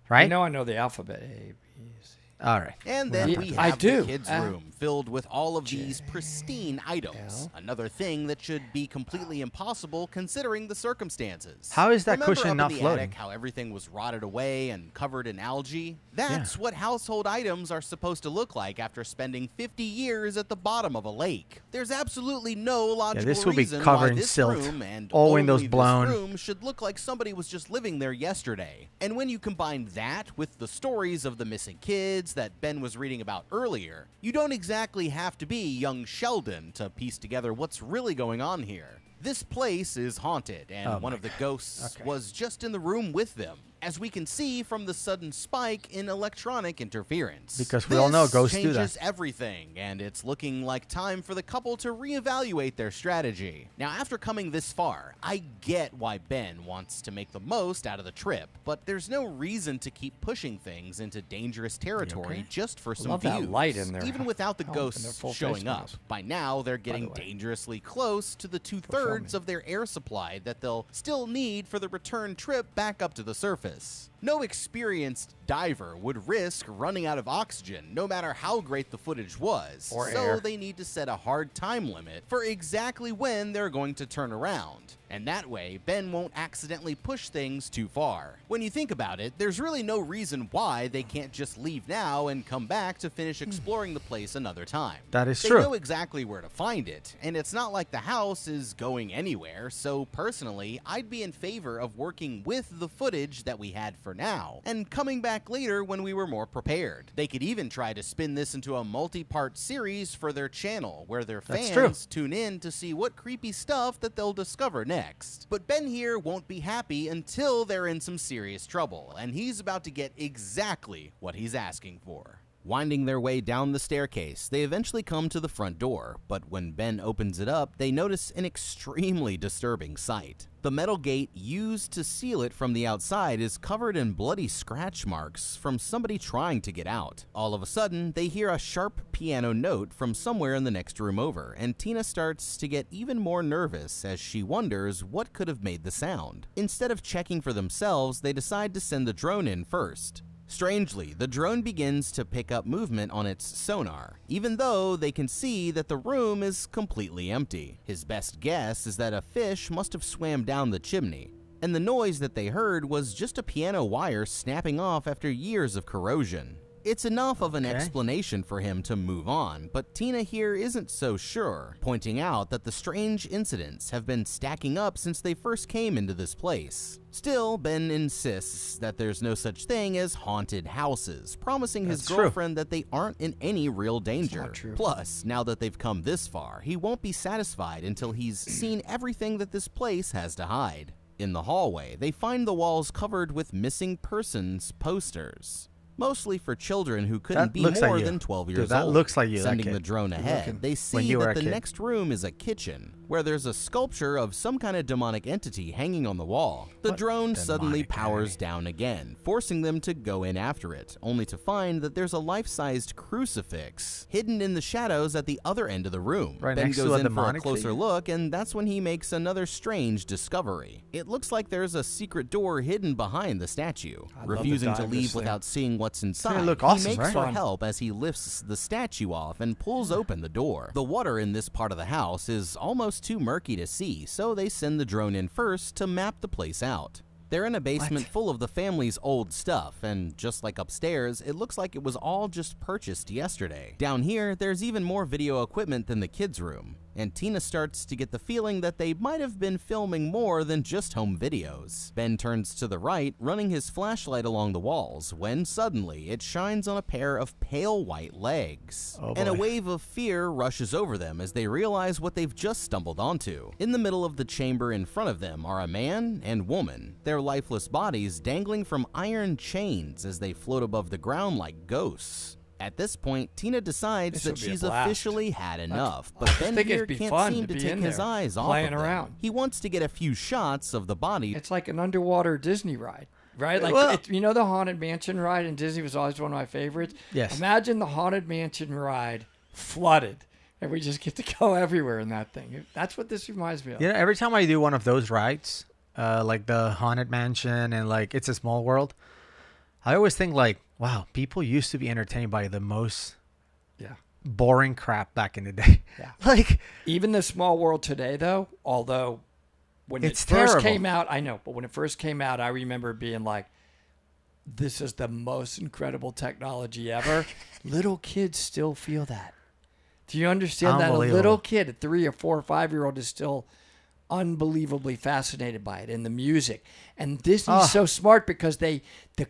Right? I know the alphabet. A, B, C. All right. And then Yeah, we I have do. the kids' room filled with all of these pristine items. Another thing that should be completely impossible considering the circumstances. How is that Remember cushion up not in the floating? attic how everything was rotted away and covered in algae? That's Yeah. what household items are supposed to look like after spending 50 years at the bottom of a lake. There's absolutely no logical this will be reason covered why in this silt. room and All only windows this blown. room should look like somebody was just living there yesterday. And when you combine that with the stories of the missing kids that Ben was reading about earlier, you don't exactly have to be young Sheldon to piece together what's really going on here. This place is haunted, and Oh one my of the ghosts Okay. was just in the room with them, as we can see from the sudden spike in electronic interference. Because we all know This ghosts do that. changes everything, and it's looking like time for the couple to reevaluate their strategy. Now, after coming this far, I get why Ben wants to make the most out of the trip, but there's no reason to keep pushing things into dangerous territory okay? just for some love views. that light in there. Even without the Oh, and their ghosts full face showing up, mask. by now they're getting way. dangerously close to the film two-thirds me. of their air supply that they'll still need for the return trip back up to the surface. No experienced diver would risk running out of oxygen, no matter how great the footage was. Or so air. they need to set a hard time limit for exactly when they're going to turn around. And that way, Ben won't accidentally push things too far. When you think about it, there's really no reason why they can't just leave now and come back to finish exploring the place another time. That is They true. know exactly where to find it, and it's not like the house is going anywhere, so personally, I'd be in favor of working with the footage that we had for now, and coming back back later when we were more prepared. They could even try to spin this into a multi-part series for their channel, where their fans tune in to see what creepy stuff that they'll discover next. But Ben here won't be happy until they're in some serious trouble, and he's about to get exactly what he's asking for. Winding their way down the staircase, they eventually come to the front door, but when Ben opens it up, they notice an extremely disturbing sight. The metal gate used to seal it from the outside is covered in bloody scratch marks from somebody trying to get out. All of a sudden, they hear a sharp piano note from somewhere in the next room over, and Tina starts to get even more nervous as she wonders what could have made the sound. Instead of checking for themselves, they decide to send the drone in first. Strangely, the drone begins to pick up movement on its sonar, even though they can see that the room is completely empty. His best guess is that a fish must have swam down the chimney, and the noise that they heard was just a piano wire snapping off after years of corrosion. It's enough of an explanation for him to move on, but Tina here isn't so sure, pointing out that the strange incidents have been stacking up since they first came into this place. Still, Ben insists that there's no such thing as haunted houses, promising his girlfriend that they aren't in any real danger. Plus, now that they've come this far, he won't be satisfied until he's seen everything that this place has to hide. In the hallway, they find the walls covered with missing persons posters. Mostly for children who couldn't be more than 12 years old. That looks like you. Sending the drone ahead, they see that the next room is a kitchen, where there's a sculpture of some kind of demonic entity hanging on the wall. The drone suddenly powers down again, forcing them to go in after it, only to find that there's a life-sized crucifix hidden in the shadows at the other end of the room. Ben goes in for a closer look, and that's when he makes another strange discovery. It looks like there's a secret door hidden behind the statue. Refusing to leave without seeing what's inside, he makes for help as he lifts the statue off and pulls open the door. The water in this part of the house is almost too murky to see, so they send the drone in first to map the place out. They're in a basement full of the family's old stuff, and just like upstairs, it looks like it was all just purchased yesterday. Down here, there's even more video equipment than the kids' room, and Tina starts to get the feeling that they might have been filming more than just home videos. Ben turns to the right, running his flashlight along the walls, when suddenly it shines on a pair of pale white legs. And a wave of fear rushes over them as they realize what they've just stumbled onto. In the middle of the chamber in front of them are a man and woman, their lifeless bodies dangling from iron chains as they float above the ground like ghosts. At this point, Tina decides that she's officially had enough, but Ben here can't seem to take his eyes off of them. He wants to get a few shots of the body. It's like an underwater Disney ride, right? Like, you know, the Haunted Mansion ride in Disney was always one of my favorites? Yes. Imagine the Haunted Mansion ride flooded, and we just get to go everywhere in that thing. That's what this reminds me of. You know, every time I do one of those rides, like the Haunted Mansion and like It's a Small World, I always think like, wow, people used to be entertained by the most boring crap back in the day. Yeah. Like even the Small World today, though, although when it first came out, I know, but when it first came out, I remember being like, this is the most incredible technology ever. Little kids still feel that. Do you understand that? A little kid, a 3 or 4 or 5-year-old is still unbelievably fascinated by it, and the music. And Disney's so smart because the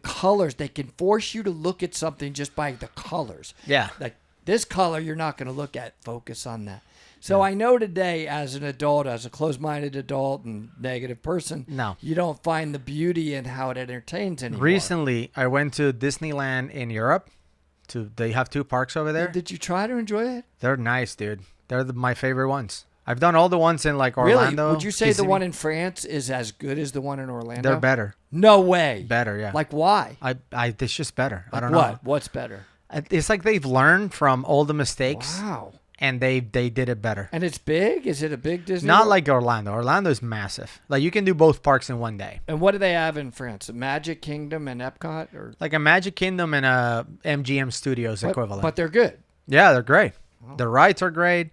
colors, they can force you to look at something just by the colors. Yeah. Like this color you're not going to look at, focus on that. So I know today as an adult, as a closed-minded adult and negative person, you don't find the beauty in how it entertains anymore. Recently, I went to Disneyland in Europe. They have 2 parks over there. Did you try to enjoy it? They're nice, dude. They're my favorite ones. I've done all the ones in like Orlando. Really? Would you say the one in France is as good as the one in Orlando? They're better. No way. Better, yeah. Like why? It's just better. Like I don't know. What's better? It's like they've learned from all the mistakes. Wow. And they did it better. And it's big? Is it a big Disney Not World? like Orlando. Orlando's massive. Like you can do both parks in one day. And what do they have in France? A Magic Kingdom and Epcot? Or like a Magic Kingdom and a MGM Studios equivalent. But they're good. Yeah, they're great. Oh. The rides are great.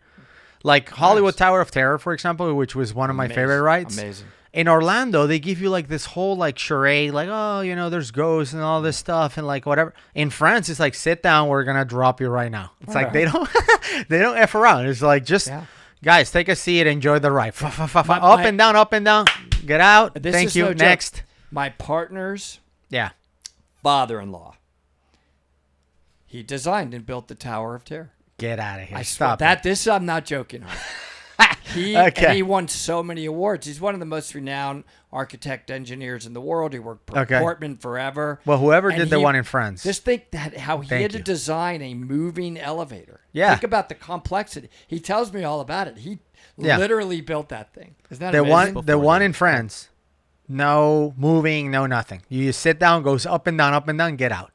Like Hollywood Tower of Terror, for example, which was one of my favorite rides. Amazing. In Orlando, they give you like this whole like charade, like, oh, you know, there's ghosts and all this stuff and like whatever. In France, it's like, sit down, we're gonna drop you right now. It's all like they don't F around. It's like just guys, take a seat, enjoy the ride. Up and down, get out. Thank you. Next. My partner's father-in-law. He designed and built the Tower of Terror. Get out of here. I swear Stop that it. this I'm not joking on. Okay. And he won so many awards. He's one of the most renowned architect engineers in the world. He worked for Portman forever. Well, whoever And did the he- one in France. Just think that how he Thank had you. to design a moving elevator. Yeah. Think about the complexity. He tells me all about it. He Yeah. literally built that thing. Isn't that The amazing? one in France. No moving, no nothing. You just sit down, goes up and down, get out.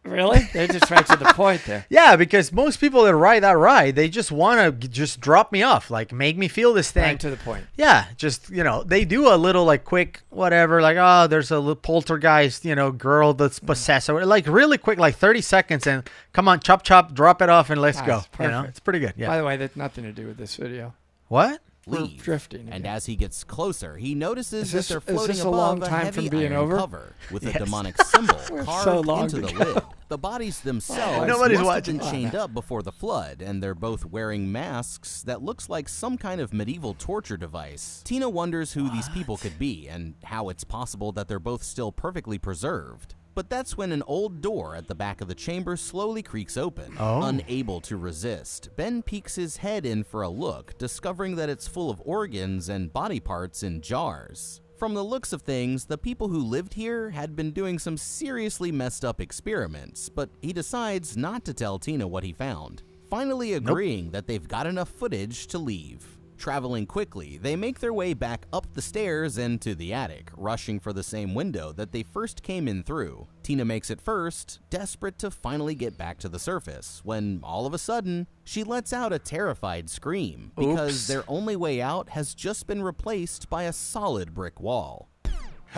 Really? They just right to the point there. Yeah, because most people that ride that ride, they just want to just drop me off, like make me feel this thing. Right to the point. Yeah, just, they do a little like quick whatever, like, oh, there's a little poltergeist, girl that's possessed, or like really quick, like 30 seconds, and come on, chop, drop it off, and let's go. Nice, perfect. It's pretty good. Yeah. By the way, that's nothing to do with this video. What? We're Leave. drifting And again. as he gets closer, he notices Is that they're this- is floating this a long above a time heavy from being iron over? cover with Yes. a demonic symbol We're carved so long into the together. lid. The bodies themselves Nobody's must watching. have been chained up before the flood, and they're both wearing masks that looks like some kind of medieval torture device. Tina wonders who these people could be and how it's possible that they're both still perfectly preserved. But that's when an old door at the back of the chamber slowly creaks open. Oh. Unable to resist, Ben peeks his head in for a look, discovering that it's full of organs and body parts in jars. From the looks of things, the people who lived here had been doing some seriously messed up experiments, but he decides not to tell Tina what he found, finally agreeing that they've got enough footage to leave. Traveling quickly, they make their way back up the stairs and to the attic, rushing for the same window that they first came in through. Tina makes it first, desperate to finally get back to the surface, when all of a sudden, she lets out a terrified scream because Oops. their only way out has just been replaced by a solid brick wall.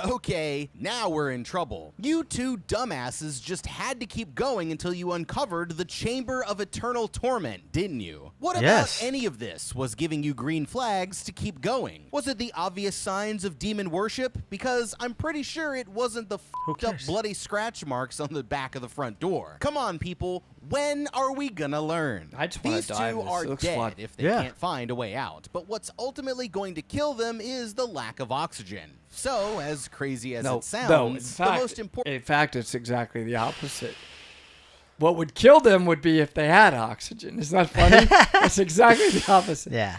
Okay, now we're in trouble. You two dumbasses just had to keep going until you uncovered the Chamber of Eternal Torment, didn't you? What about Yes. any of this was giving you green flags to keep going? Was it the obvious signs of demon worship? Because I'm pretty sure it wasn't the f***ed up cares? bloody scratch marks on the back of the front door. Come on, people. When are we gonna learn? I just wanna These dive two in this. are It looks dead fun. if they Yeah. can't find a way out. But what's ultimately going to kill them is the lack of oxygen. So, as crazy as it sounds, the most important. In fact, it's exactly the opposite. What would kill them would be if they had oxygen. Isn't that funny? It's exactly the opposite. Yeah.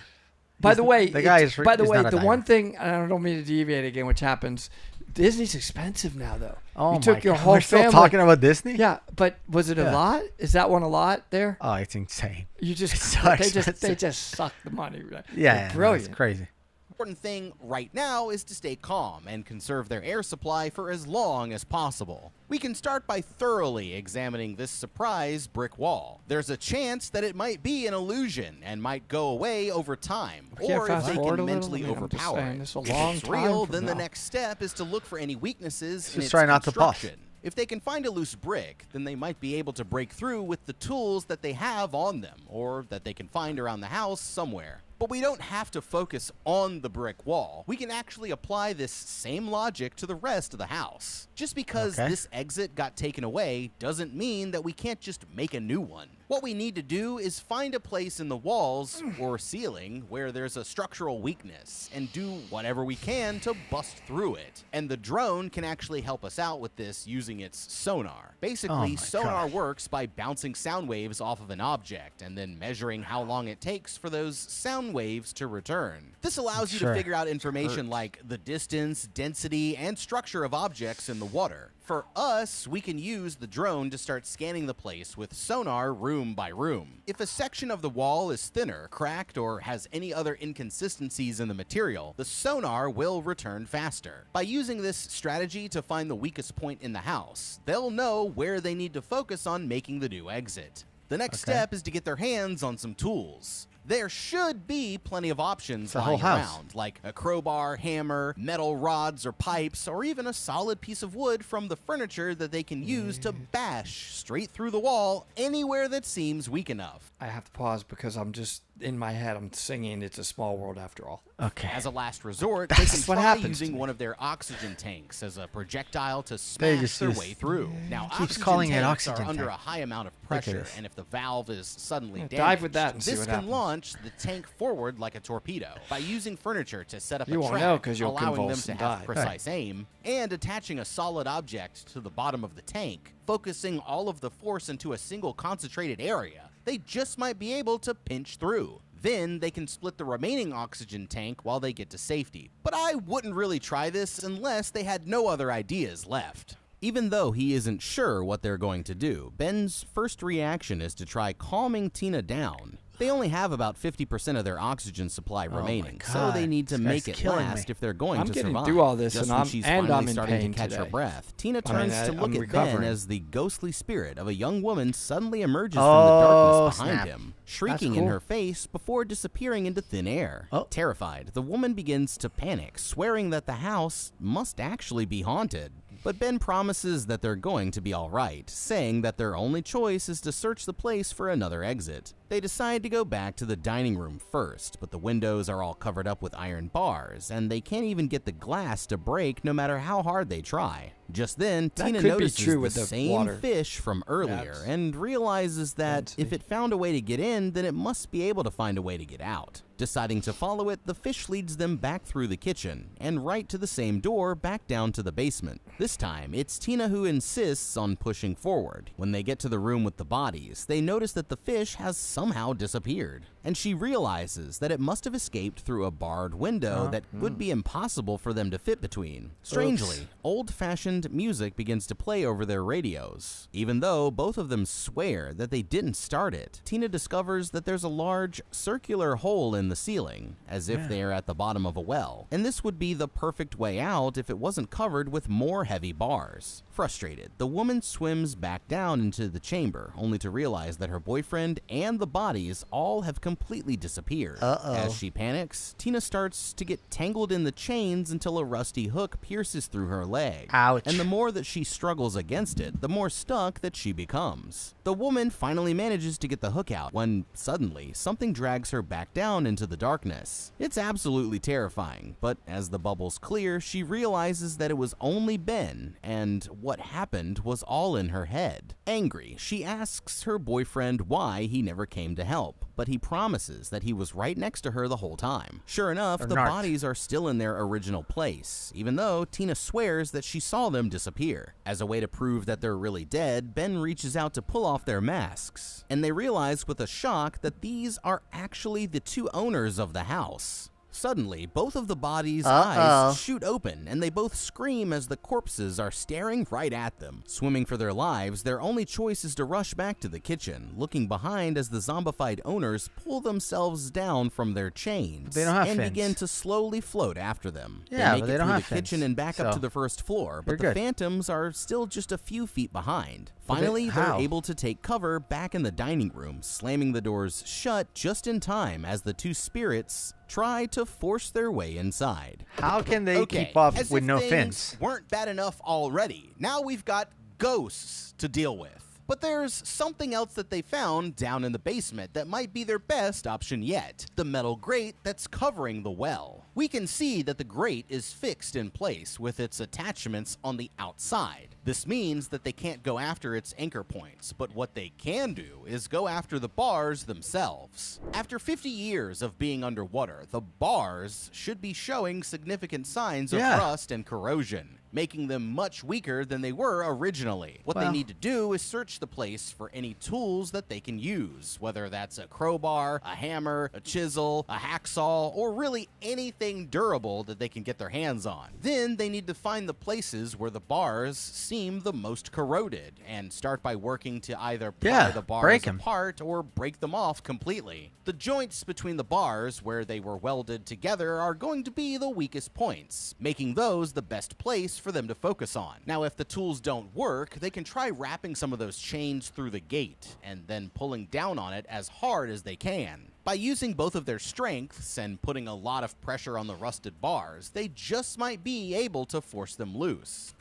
By the way, the guy it's- is by the he's way, not a the diver. one thing, and I don't mean to deviate again, which happens, Disney's expensive now, though. Oh, you took my your God. whole We're still family. talking about Disney? Yeah, but was it a Yeah. lot? Is that one a lot there? Oh, it's insane. You just It's so they expensive. just suck the money. Right? Yeah, They're yeah, brilliant. it's crazy. important thing right now is to stay calm and conserve their air supply for as long as possible. We can start by thoroughly examining this surprise brick wall. There's a chance that it might be an illusion and might go away over time, We can't or if fast they forward can a little? mentally I mean, I'm just overpower saying, it. this is a If long it's time real, from then the now. next step is to look for any weaknesses in Just its try not to puff. construction. If they can find a loose brick, then they might be able to break through with the tools that they have on them, or that they can find around the house somewhere. But we don't have to focus on the brick wall. We can actually apply this same logic to the rest of the house. Just because Okay. this exit got taken away doesn't mean that we can't just make a new one. What we need to do is find a place in the walls or ceiling where there's a structural weakness and do whatever we can to bust through it. And the drone can actually help us out with this using its sonar. Basically, Oh my sonar God. works by bouncing sound waves off of an object and then measuring how long it takes for those sound waves to return. This allows you Sure. to figure out information like the distance, density, and structure of objects in the water. For us, we can use the drone to start scanning the place with sonar room by room. If a section of the wall is thinner, cracked, or has any other inconsistencies in the material, the sonar will return faster. By using this strategy to find the weakest point in the house, they'll know where they need to focus on making the new exit. The next Okay. step is to get their hands on some tools. There should be plenty of options The whole lying house. around, like a crowbar, hammer, metal rods or pipes, or even a solid piece of wood from the furniture that they can use to bash straight through the wall anywhere that seems weak enough. I have to pause because I'm just in my head. I'm singing "It's a Small World After All." Okay. As a last resort, they can That's what try happens to using me. one of their oxygen tanks as a projectile to They smash just their use- way through. Now, keeps oxygen calling it tanks oxygen are under tank. a high amount of at pressure, this. and if the valve is suddenly damaged, dive with that and see this what can happens. launch the tank forward like a torpedo. By using furniture to set up You a won't trap, know 'cause you'll allowing them convulse to and have die. precise aim, and attaching a solid object to the bottom of the tank, focusing all of the force into a single concentrated area, they just might be able to pinch through. Then they can split the remaining oxygen tank while they get to safety. But I wouldn't really try this unless they had no other ideas left. Even though he isn't sure what they're going to do, Ben's first reaction is to try calming Tina down. They only have about 50% of their oxygen supply remaining, so God, they need to this make guy's it killing last me. if they're going I'm to getting survive. through all this, Just and when I'm- she's and finally I'm in starting pain to catch her today. breath, Tina I mean, turns to look I'm at recovering. Ben as the ghostly spirit of a young woman suddenly emerges from Oh, the darkness behind snap. him, shrieking in cool. her face before disappearing into thin air. Oh. Terrified, the woman begins to panic, swearing that the house must actually be haunted. But Ben promises that they're going to be all right, saying that their only choice is to search the place for another exit. They decide to go back to the dining room first, but the windows are all covered up with iron bars, and they can't even get the glass to break no matter how hard they try. Just then, That Tina could be notices true the with the same water. fish from earlier That's and realizes that fancy. if it found a way to get in, then it must be able to find a way to get out. Deciding to follow it, the fish leads them back through the kitchen and right to the same door back down to the basement. This time, it's Tina who insists on pushing forward. When they get to the room with the bodies, they notice that the fish has somehow disappeared, and she realizes that it must have escaped through a barred window that would be impossible for them to fit between. Strangely, old-fashioned music begins to play over their radios. Even though both of them swear that they didn't start it, Tina discovers that there's a large circular hole in the ceiling, as if they are at the bottom of a well, and this would be the perfect way out if it wasn't covered with more heavy bars. Frustrated, the woman swims back down into the chamber, only to realize that her boyfriend and the bodies all have completely disappeared. As she panics, Tina starts to get tangled in the chains until a rusty hook pierces through her leg. Ouch. And the more that she struggles against it, the more stuck that she becomes. The woman finally manages to get the hook out when suddenly something drags her back down into the darkness. It's absolutely terrifying, but as the bubbles clear, she realizes that it was only Ben, and what happened was all in her head. Angry, she asks her boyfriend why he never came to help, but he promises that he was right next to her the whole time. Sure enough, the narc. bodies are still in their original place, even though Tina swears that she saw them disappear. As a way to prove that they're really dead, Ben reaches out to pull off their masks, and they realize with a shock that these are actually the two owners of the house. Suddenly, both of the bodies' eyes shoot open, and they both scream as the corpses are staring right at them. Swimming for their lives, their only choice is to rush back to the kitchen, looking behind as the zombified owners pull themselves down from their chains They don't have and fins. begin to slowly float after them. Yeah, they make but they it don't through have the fins, kitchen and back up so to the first floor, but you're the good. phantoms are still just a few feet behind. But they- Finally, they're how? able to take cover back in the dining room, slamming the doors shut just in time as the two spirits try to force their way inside. How can they Okay, keep up as with if no things fins? weren't bad enough already. Now we've got ghosts to deal with. But there's something else that they found down in the basement that might be their best option yet. The metal grate that's covering the well. We can see that the grate is fixed in place with its attachments on the outside. This means that they can't go after its anchor points, but what they can do is go after the bars themselves. After 50 years of being underwater, the bars should be showing significant signs of Yeah. rust and corrosion, making them much weaker than they were originally. What they Well- need to do is search the place for any tools that they can use, whether that's a crowbar, a hammer, a chisel, a hacksaw, or really anything durable that they can get their hands on. Then they need to find the places where the bars seem the most corroded and start by working to either pry Yeah, the bars break 'em. apart or break them off completely. The joints between the bars where they were welded together are going to be the weakest points, making those the best place for them to focus on. Now, if the tools don't work, they can try wrapping some of those chains through the gate and then pulling down on it as hard as they can. By using both of their strengths and putting a lot of pressure on the rusted bars, they just might be able to force them loose.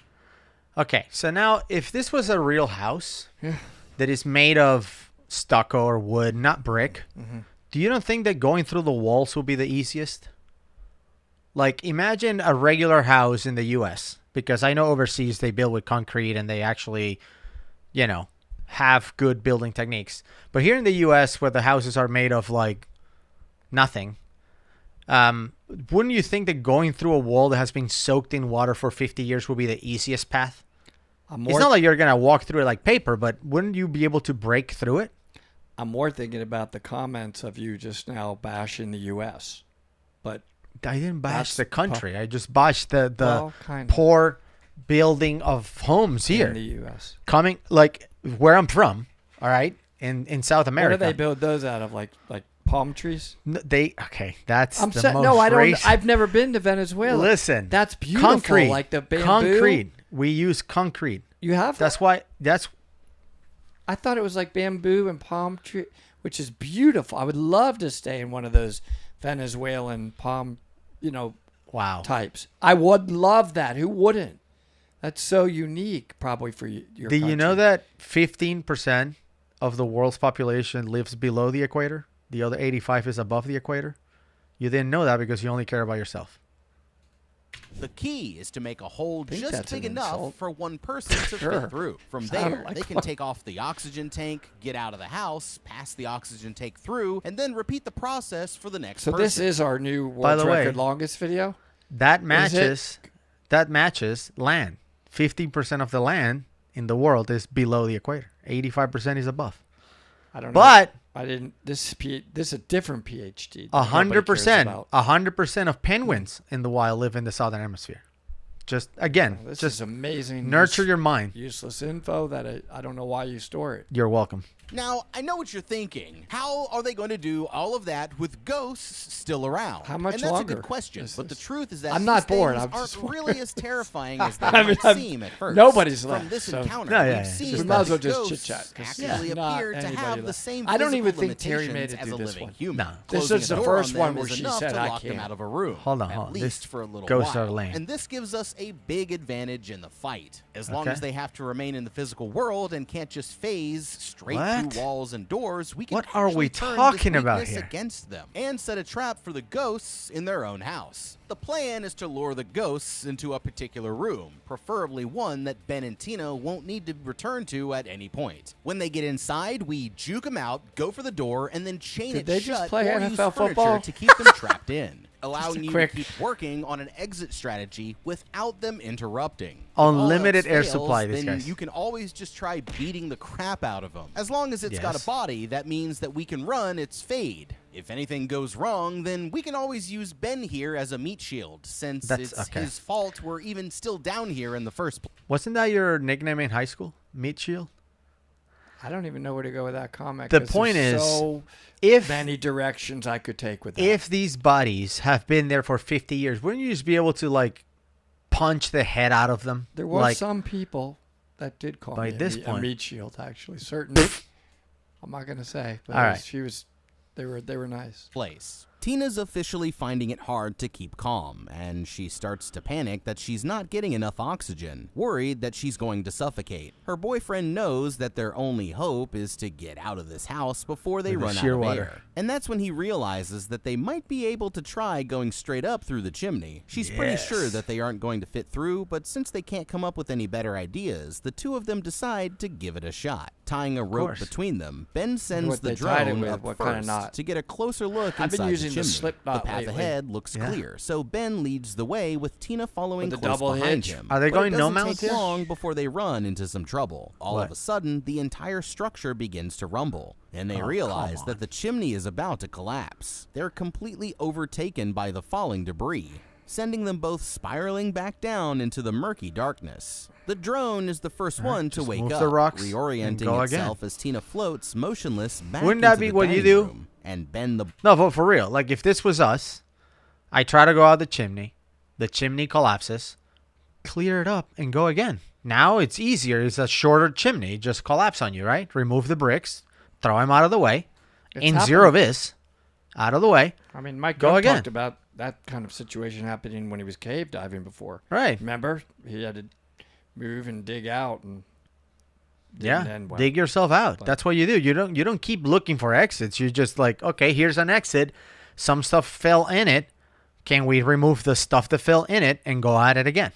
Okay, so now if this was a real house that is made of stucco or wood, not brick, do you don't think that going through the walls will be the easiest? Like, imagine a regular house in the U.S., because I know overseas they build with concrete and they actually, have good building techniques. But here in the U.S., where the houses are made of, like, nothing, wouldn't you think that going through a wall that has been soaked in water for 50 years would be the easiest path? It's not like you're going to walk through it like paper, but wouldn't you be able to break through it? I'm more thinking about the comments of you just now bashing the U.S., but I didn't bash the country. I just bashed the kind poor building of homes here. in the U.S. Coming, like, where I'm from, all right, in South America. What do they build those out of? Like palm trees? That's I'm the saying most no. I don't. racist. I've never been to Venezuela. Listen, that's beautiful. Concrete, like the bamboo. concrete. We use concrete. You have that? That's why. I thought it was like bamboo and palm tree, which is beautiful. I would love to stay in one of those Venezuelan palm, wow. types. I would love that. Who wouldn't? That's so unique, probably for your Do country. you know that 15% of the world's population lives below the equator? The other 85 is above the equator. You didn't know that because you only care about yourself. The key is to make a hole think just that's big an enough insult. for one person to Sure. fit through. From Sounded there, like they can one. take off the oxygen tank, get out of the house, pass the oxygen tank through, and then repeat the process for the next So person. this is our new By world the way- record longest video. That matches land. 50% of the land in the world is below the equator. 85% is above. I don't know. But I didn't. This is a different PhD. 100% of penguins in the wild live in the southern hemisphere. Just again, This just is amazing. nurture your mind. Useless info that I don't know why you store it. You're welcome. Now, I know what you're thinking. How are they going to do all of that with ghosts still around? How much and that's longer a good question. is But the this? truth is that I'm these not bored. things I'm just aren't really as terrifying as they I mean, might seem at first. nobody's From left, this so- encounter, No, yeah, we've yeah. seen We that might as well the just ghosts chit-chat, 'cause actually not appear to anybody have the left. same I don't even physical think Terry made limitations it as do a this living one. human. No. This Closing is a the door first on one them where is she enough said, to "I lock them can't." out of a room. Hold on, at hold on. least This for a little ghosts while. are lame. And this gives us a big advantage in the fight, as long Okay. as they have to remain in the physical world and can't just phase straight What? through walls and doors. We can What are we actually turn talking this about weakness here? against them and set a trap for the ghosts in their own house. The plan is to lure the ghosts into a particular room, preferably one that Ben and Tina won't need to return to at any point. When they get inside, we juke them out, go for the door, and then chain Did it they shut just play or NFL use furniture football? to keep them trapped in, allowing you quick- to keep working on an exit strategy without them interrupting. Unlimited If all else air supply, fails, these then guys. you can always just try beating the crap out of them. As long as it's got Yes. a body, that means that we can run its fade. If anything goes wrong, then we can always use Ben here as a meat shield, since That's it's okay. his fault we're even still down here in the first place. Wasn't that your nickname in high school? Meat Shield? I don't even know where to go with that comment. The 'cause point there's is, so If many directions I could take with that. if these bodies have been there for 50 years, wouldn't you just be able to, like, punch the head out of them? There were like, some people that did call By me this a point- meat shield, actually. Certain. I'm not gonna say. But All it right. was- she was. They were nice. Tina's officially finding it hard to keep calm, and she starts to panic that she's not getting enough oxygen, worried that she's going to suffocate. Her boyfriend knows that their only hope is to get out of this house before they With the run out sheer of water. air. And that's when he realizes that they might be able to try going straight up through the chimney. She's pretty Yes. sure that they aren't going to fit through, but since they can't come up with any better ideas, the two of them decide to give it a shot. Tying a rope course. between them, Ben sends What the they tied it drone with, up what first kind of knot? to get a closer look I've been inside using the the chimney. slip knot The path lately. ahead looks Yeah. clear, so Ben leads the way with Tina following With the close double behind hitch? him. Are they But going it no doesn't mounts take here? long before they run into some trouble. All of What? a sudden, the entire structure begins to rumble, and they Oh, realize come that on. the chimney is about to collapse. They're completely overtaken by the falling debris, sending them both spiraling back down into the murky darkness. The drone is the first one to just wake move up, the rocks and reorienting go itself as Tina floats motionless back Wouldn't that into be the what you dining do? room, and Ben the No, but for real. Like, if this was us, I try to go out the chimney collapses, clear it up, and go again. Now it's easier. It's a shorter chimney. Just collapse on you, right? Remove the bricks, throw him out of the way. It's in happened. zero vis, out of the way. I mean, Mike Go Gunn again. talked about that kind of situation happening when he was cave diving before. Right. Remember, he had to move and dig out, and Yeah. didn't end well. Dig yourself out. But- That's what you do. You don't keep looking for exits. You just like, okay, here's an exit. Some stuff fell in it. can we remove the stuff to fill in it and go at it again?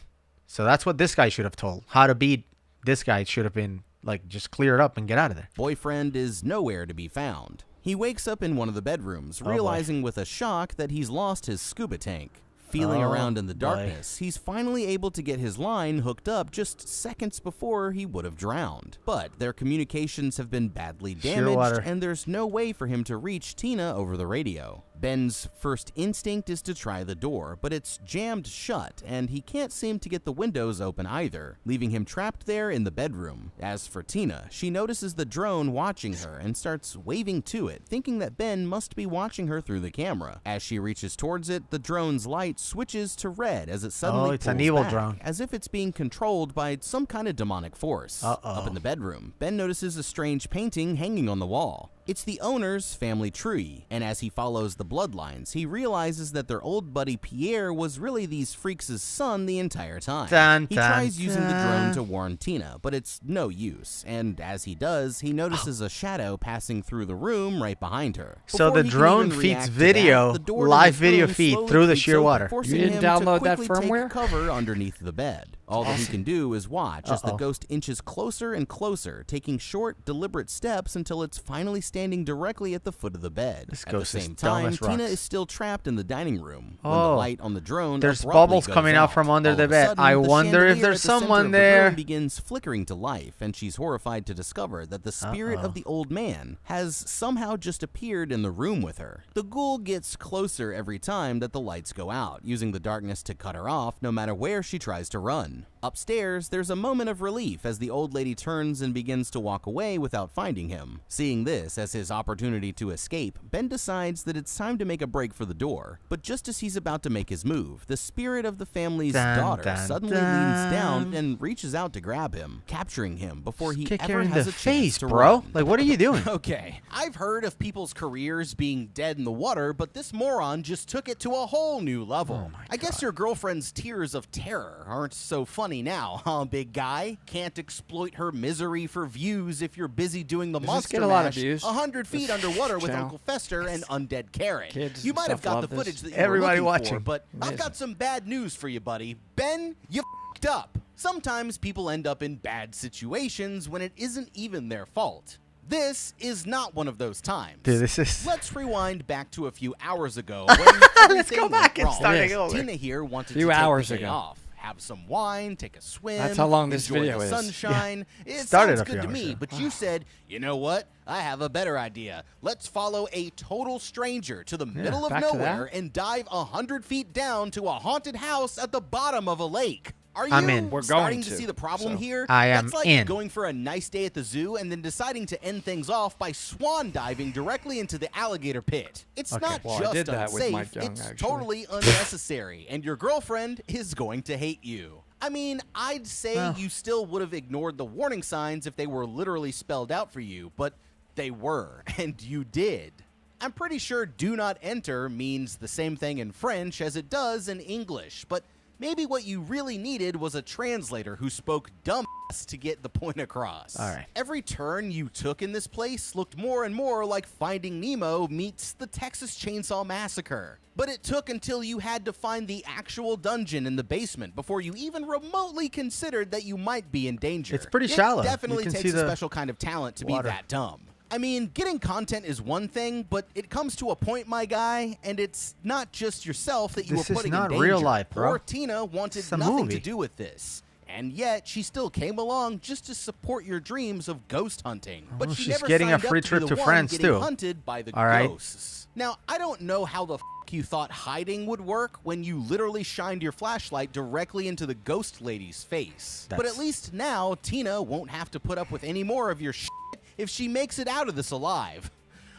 So that's what this guy should have told. How to beat this guy should have been like, just clear it up and get out of there. Boyfriend is nowhere to be found. He wakes up in one of the bedrooms, realizing with a shock that he's lost his scuba tank. Feeling around in the darkness, he's finally able to get his line hooked up just seconds before he would have drowned. But their communications have been badly damaged, and there's no way for him to reach Tina over the radio. Ben's first instinct is to try the door, but it's jammed shut, and he can't seem to get the windows open either, leaving him trapped there in the bedroom. As for Tina, she notices the drone watching her and starts waving to it, thinking that Ben must be watching her through the camera. As she reaches towards it, the drone's light switches to red as it suddenly it's pulls an evil back, drone. as if it's being controlled by some kind of demonic force. Up in the bedroom, Ben notices a strange painting hanging on the wall. It's the owner's family tree, and as he follows the bloodlines, he realizes that their old buddy Pierre was really these freaks' son the entire time. He tries using the drone to warn Tina, but it's no use, and as he does, he notices a shadow passing through the room right behind her. So the drone feeds video, live video feed through the sheer water. You didn't download that firmware? Take cover underneath the bed. All that he can do is watch as the ghost inches closer and closer, taking short, deliberate steps until it's finally standing directly at the foot of the bed. At the same time, Tina is still trapped in the dining room when the light on the drone there's bubbles coming out from under the bed. I wonder if there's someone there. The begins flickering to life, and she's horrified to discover that the spirit of the old man has somehow just appeared in the room with her. The ghoul gets closer every time that the lights go out, using the darkness to cut her off no matter where she tries to run. Upstairs, there's a moment of relief as the old lady turns and begins to walk away without finding him. Seeing this as his opportunity to escape, Ben decides that it's time to make a break for the door. But just as he's about to make his move, the spirit of the family's daughter suddenly leans down and reaches out to grab him, capturing him before he ever has a chance to run. Like, what are you doing? Okay, I've heard of people's careers being dead in the water, but this moron just took it to a whole new level. I guess your girlfriend's tears of terror aren't so funny now, huh, big guy? Can't exploit her misery for views if you're busy doing the monster mash 100 feet underwater with Uncle Fester and Undead Carrot. You might have got the footage that you were looking for, but I've got some bad news for you, buddy. Ben, you f***ed up. Sometimes people end up in bad situations when it isn't even their fault. This is not one of those times. Dude, this is... Let's rewind back to a few hours ago when Let's go back and start it over. Tina here wanted to take the day off. Have some wine, take a swim. That's how long this video is. Sunshine. Yeah. It started sounds good to me, but you said, you know what? I have a better idea. Let's follow a total stranger to the middle of nowhere and dive 100 feet down to a haunted house at the bottom of a lake. Are you starting to see the problem here? I am That's like going for a nice day at the zoo and then deciding to end things off by swan diving directly into the alligator pit. It's not just unsafe, it's totally unnecessary, and your girlfriend is going to hate you. I mean, I'd say you still would have ignored the warning signs if they were literally spelled out for you, but they were, and you did. I'm pretty sure do not enter means the same thing in French as it does in English, but maybe what you really needed was a translator who spoke dumb ass to get the point across. All right. Every turn you took in this place looked more and more like Finding Nemo meets the Texas Chainsaw Massacre. But it took until you had to find the actual dungeon in the basement before you even remotely considered that you might be in danger. It's pretty shallow. It definitely takes a special kind of talent to be that dumb. I mean, getting content is one thing, but it comes to a point, my guy, and it's not just yourself that you were putting in danger. This is not real life, bro. Poor Tina wanted nothing to do with this. And yet, she still came along just to support your dreams of ghost hunting. But she never getting a signed free up to trip be to the France, one getting too. hunted by the All right. ghosts. Now, I don't know how the f*** you thought hiding would work when you literally shined your flashlight directly into the ghost lady's face. But at least now, Tina won't have to put up with any more of your shit if she makes it out of this alive.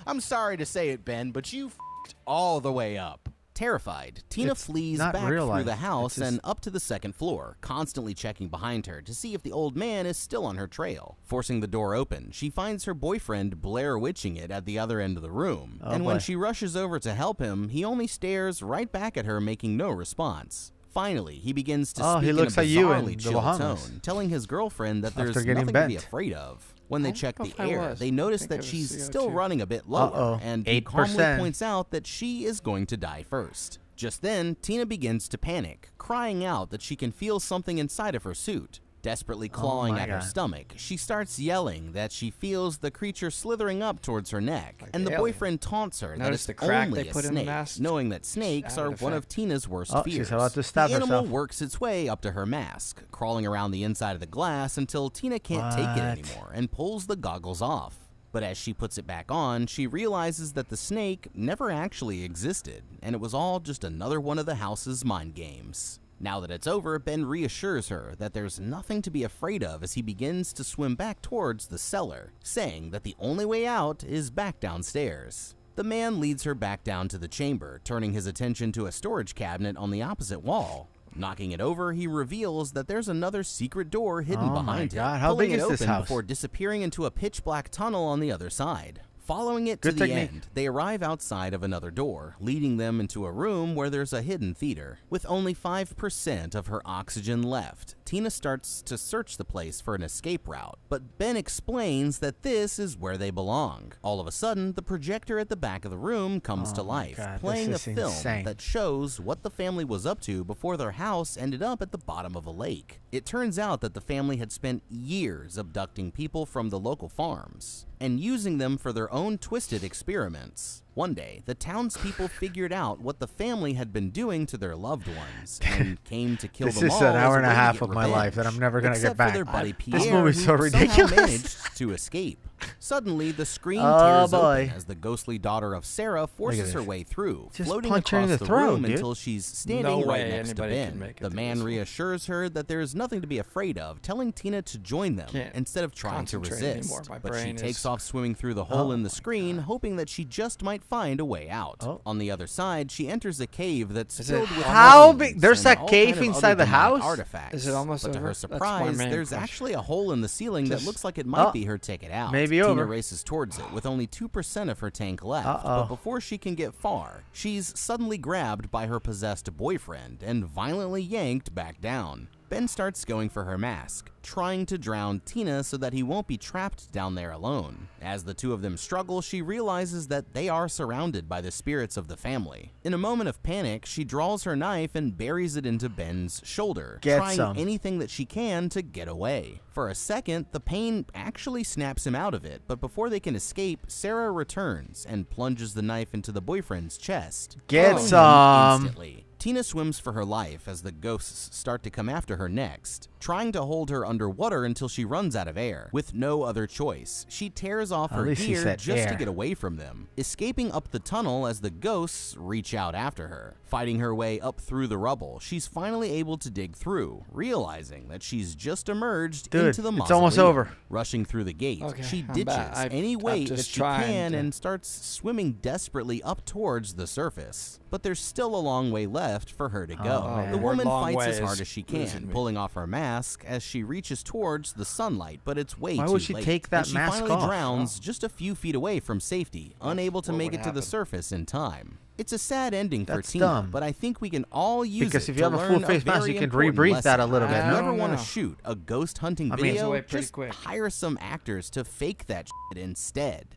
I'm sorry to say it, Ben, but you f***ed all the way up. Terrified, Tina flees back through the house and up to the second floor, constantly checking behind her to see if the old man is still on her trail. Forcing the door open, she finds her boyfriend Blair Witching it at the other end of the room. And when she rushes over to help him, he only stares right back at her, making no response. Finally, he begins to speak in a bizarrely chill tone, telling his girlfriend that there's nothing to be afraid of. When they check the air, they notice that she's still running a bit lower, and he calmly points out that she is going to die first. Just then, Tina begins to panic, crying out that she can feel something inside of her suit. Desperately clawing at her stomach, she starts yelling that she feels the creature slithering up towards her neck, and the boyfriend taunts her that it's only a snake, knowing that snakes are one of Tina's worst fears. She's about to stab the animal herself. works its way up to her mask, crawling around the inside of the glass until Tina can't take it anymore and pulls the goggles off. But as she puts it back on, she realizes that the snake never actually existed, and it was all just another one of the house's mind games. Now that it's over, Ben reassures her that there's nothing to be afraid of as he begins to swim back towards the cellar, saying that the only way out is back downstairs. The man leads her back down to the chamber, turning his attention to a storage cabinet on the opposite wall. Knocking it over, he reveals that there's another secret door hidden behind it, How pulling big it is this open house? before disappearing into a pitch-black tunnel on the other side. Following it to the end, they arrive outside of another door, leading them into a room where there's a hidden theater. With only 5% of her oxygen left, Tina starts to search the place for an escape route, but Ben explains that this is where they belong. All of a sudden, the projector at the back of the room comes to life, playing a film that shows what the family was up to before their house ended up at the bottom of a lake. It turns out that the family had spent years abducting people from the local farms and using them for their own twisted experiments. One day, the townspeople figured out what the family had been doing to their loved ones and came to kill them all. This is an hour and a half of my life that I'm never going to get back. Their buddy Pierre, this movie's so who ridiculous. somehow managed to escape. Suddenly, the screen tears open as the ghostly daughter of Sarah forces her way through, floating across the room until she's standing right next to Ben. The man reassures her that there is nothing to be afraid of, telling Tina to join them instead of trying to resist. But she takes off swimming through the hole in the screen, hoping that she just might find a way out. On the other side, she enters a cave that's filled with how big? There's a all cave kind of inside other the house? artifacts. Is it almost But to over? her surprise, there's actually a hole in the ceiling that looks like it might be her ticket out. Maybe Tina over. races towards it with only 2% of her tank left, but before she can get far, she's suddenly grabbed by her possessed boyfriend and violently yanked back down. Ben starts going for her mask, trying to drown Tina so that he won't be trapped down there alone. As the two of them struggle, she realizes that they are surrounded by the spirits of the family. In a moment of panic, she draws her knife and buries it into Ben's shoulder, trying anything that she can to get away. For a second, the pain actually snaps him out of it, but before they can escape, Sarah returns and plunges the knife into the boyfriend's chest. Get some. Instantly. Tina swims for her life as the ghosts start to come after her next, trying to hold her underwater until she runs out of air. With no other choice, she tears off her gear just to get away from them, escaping up the tunnel as the ghosts reach out after her. Fighting her way up through the rubble, she's finally able to dig through, realizing that she's just emerged into the mausoleum. It's almost over. Rushing through the gate, she ditches any weight that she can and starts swimming desperately up towards the surface. But there's still a long way left for her to go. The woman fights as hard as she can, pulling off her mask as she reaches towards the sunlight, but it's way too late. Why would she take that and mask she finally off? drowns just a few feet away from safety, unable to make it to the surface in time. It's a sad ending for Tina, but I think we can all use because it if you have to a full learn face mask, you can rebreathe that a little bit. If you ever don't want know. to shoot a ghost hunting video, just hire some actors to fake that shit instead.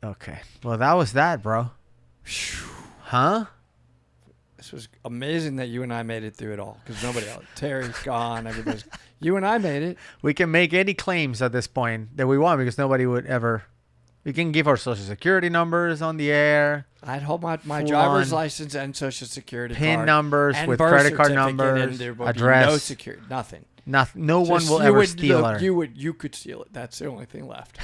Okay. Well, that was that, bro. Huh? This was amazing that you and I made it through it all because nobody else. Terry's gone. Everybody's. You and I made it. We can make any claims at this point that we want because nobody would ever. We can give our social security numbers on the air. I'd hold my driver's license and social security PIN card numbers and with birth credit card certificate, numbers, and there would address. be no security, nothing. Nothing. No one Just will you ever would- steal our. You could steal it. That's the only thing left.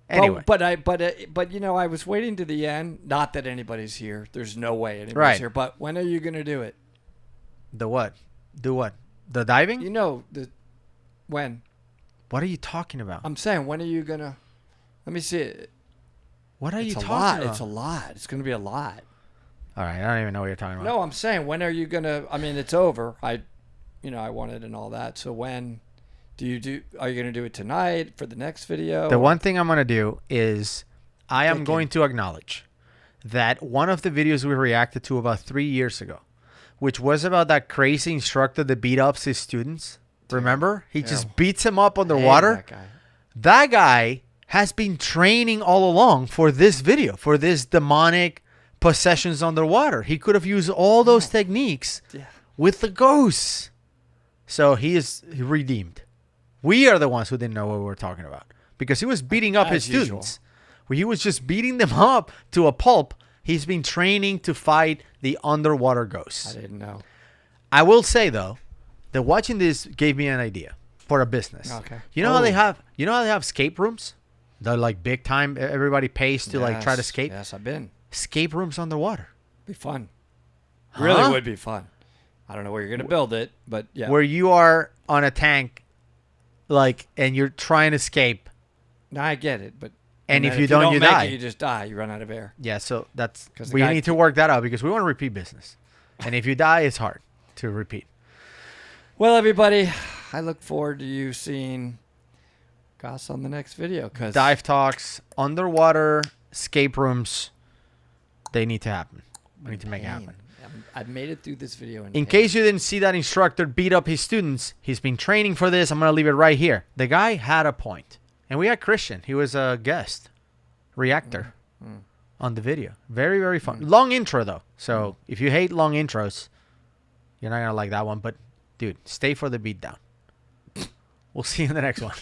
Anyway, but you know, I was waiting to the end. Not that anybody's here. There's no way anybody's here. But when are you gonna do it? The what? Do what? The diving? You know when? What are you talking about? I'm saying when are you gonna? Let me see it. What are you It's a talking lot. about? It's a lot. It's gonna be a lot. All right, I don't even know what you're talking about. No, I'm saying when are you gonna? I mean, it's over. I wanted and all that. So when are you gonna do it tonight for the next video? The one thing I'm going to do is I am going to acknowledge that one of the videos we reacted to about 3 years ago, which was about that crazy instructor that beat up his students. Remember? He just beats him up underwater. That guy has been training all along for this video, for this demonic possessions underwater. He could have used all those techniques with the ghosts. So he is redeemed. We are the ones who didn't know what we were talking about because he was beating up his students. He was just beating them up to a pulp. He's been training to fight the underwater ghosts. I didn't know. I will say though, that watching this gave me an idea for a business. Okay. You know how they have escape rooms? They're like big time. Everybody pays to like try to escape. Yes, I've been. Escape rooms underwater. Be fun. Huh? Really would be fun. I don't know where you're going to build it, but yeah. Where you are on a tank, like, and you're trying to escape. No, I get it, but And if you don't, you make die. it, you just die. You run out of air. Yeah, so that's 'Cause the we guy- need to work that out because we want to repeat business. And if you die, it's hard to repeat. Well, everybody, I look forward to you seeing Goss on the next video. Cause Dive talks, underwater escape rooms, they need to happen. We need to make it happen. I've made it through this video. In case you didn't see that instructor beat up his students, he's been training for this. I'm going to leave it right here. The guy had a point. And we had Christian. He was a guest reactor on the video. Very, very fun. Long intro, though. So if you hate long intros, you're not going to like that one. But, dude, stay for the beatdown. We'll see you in the next one.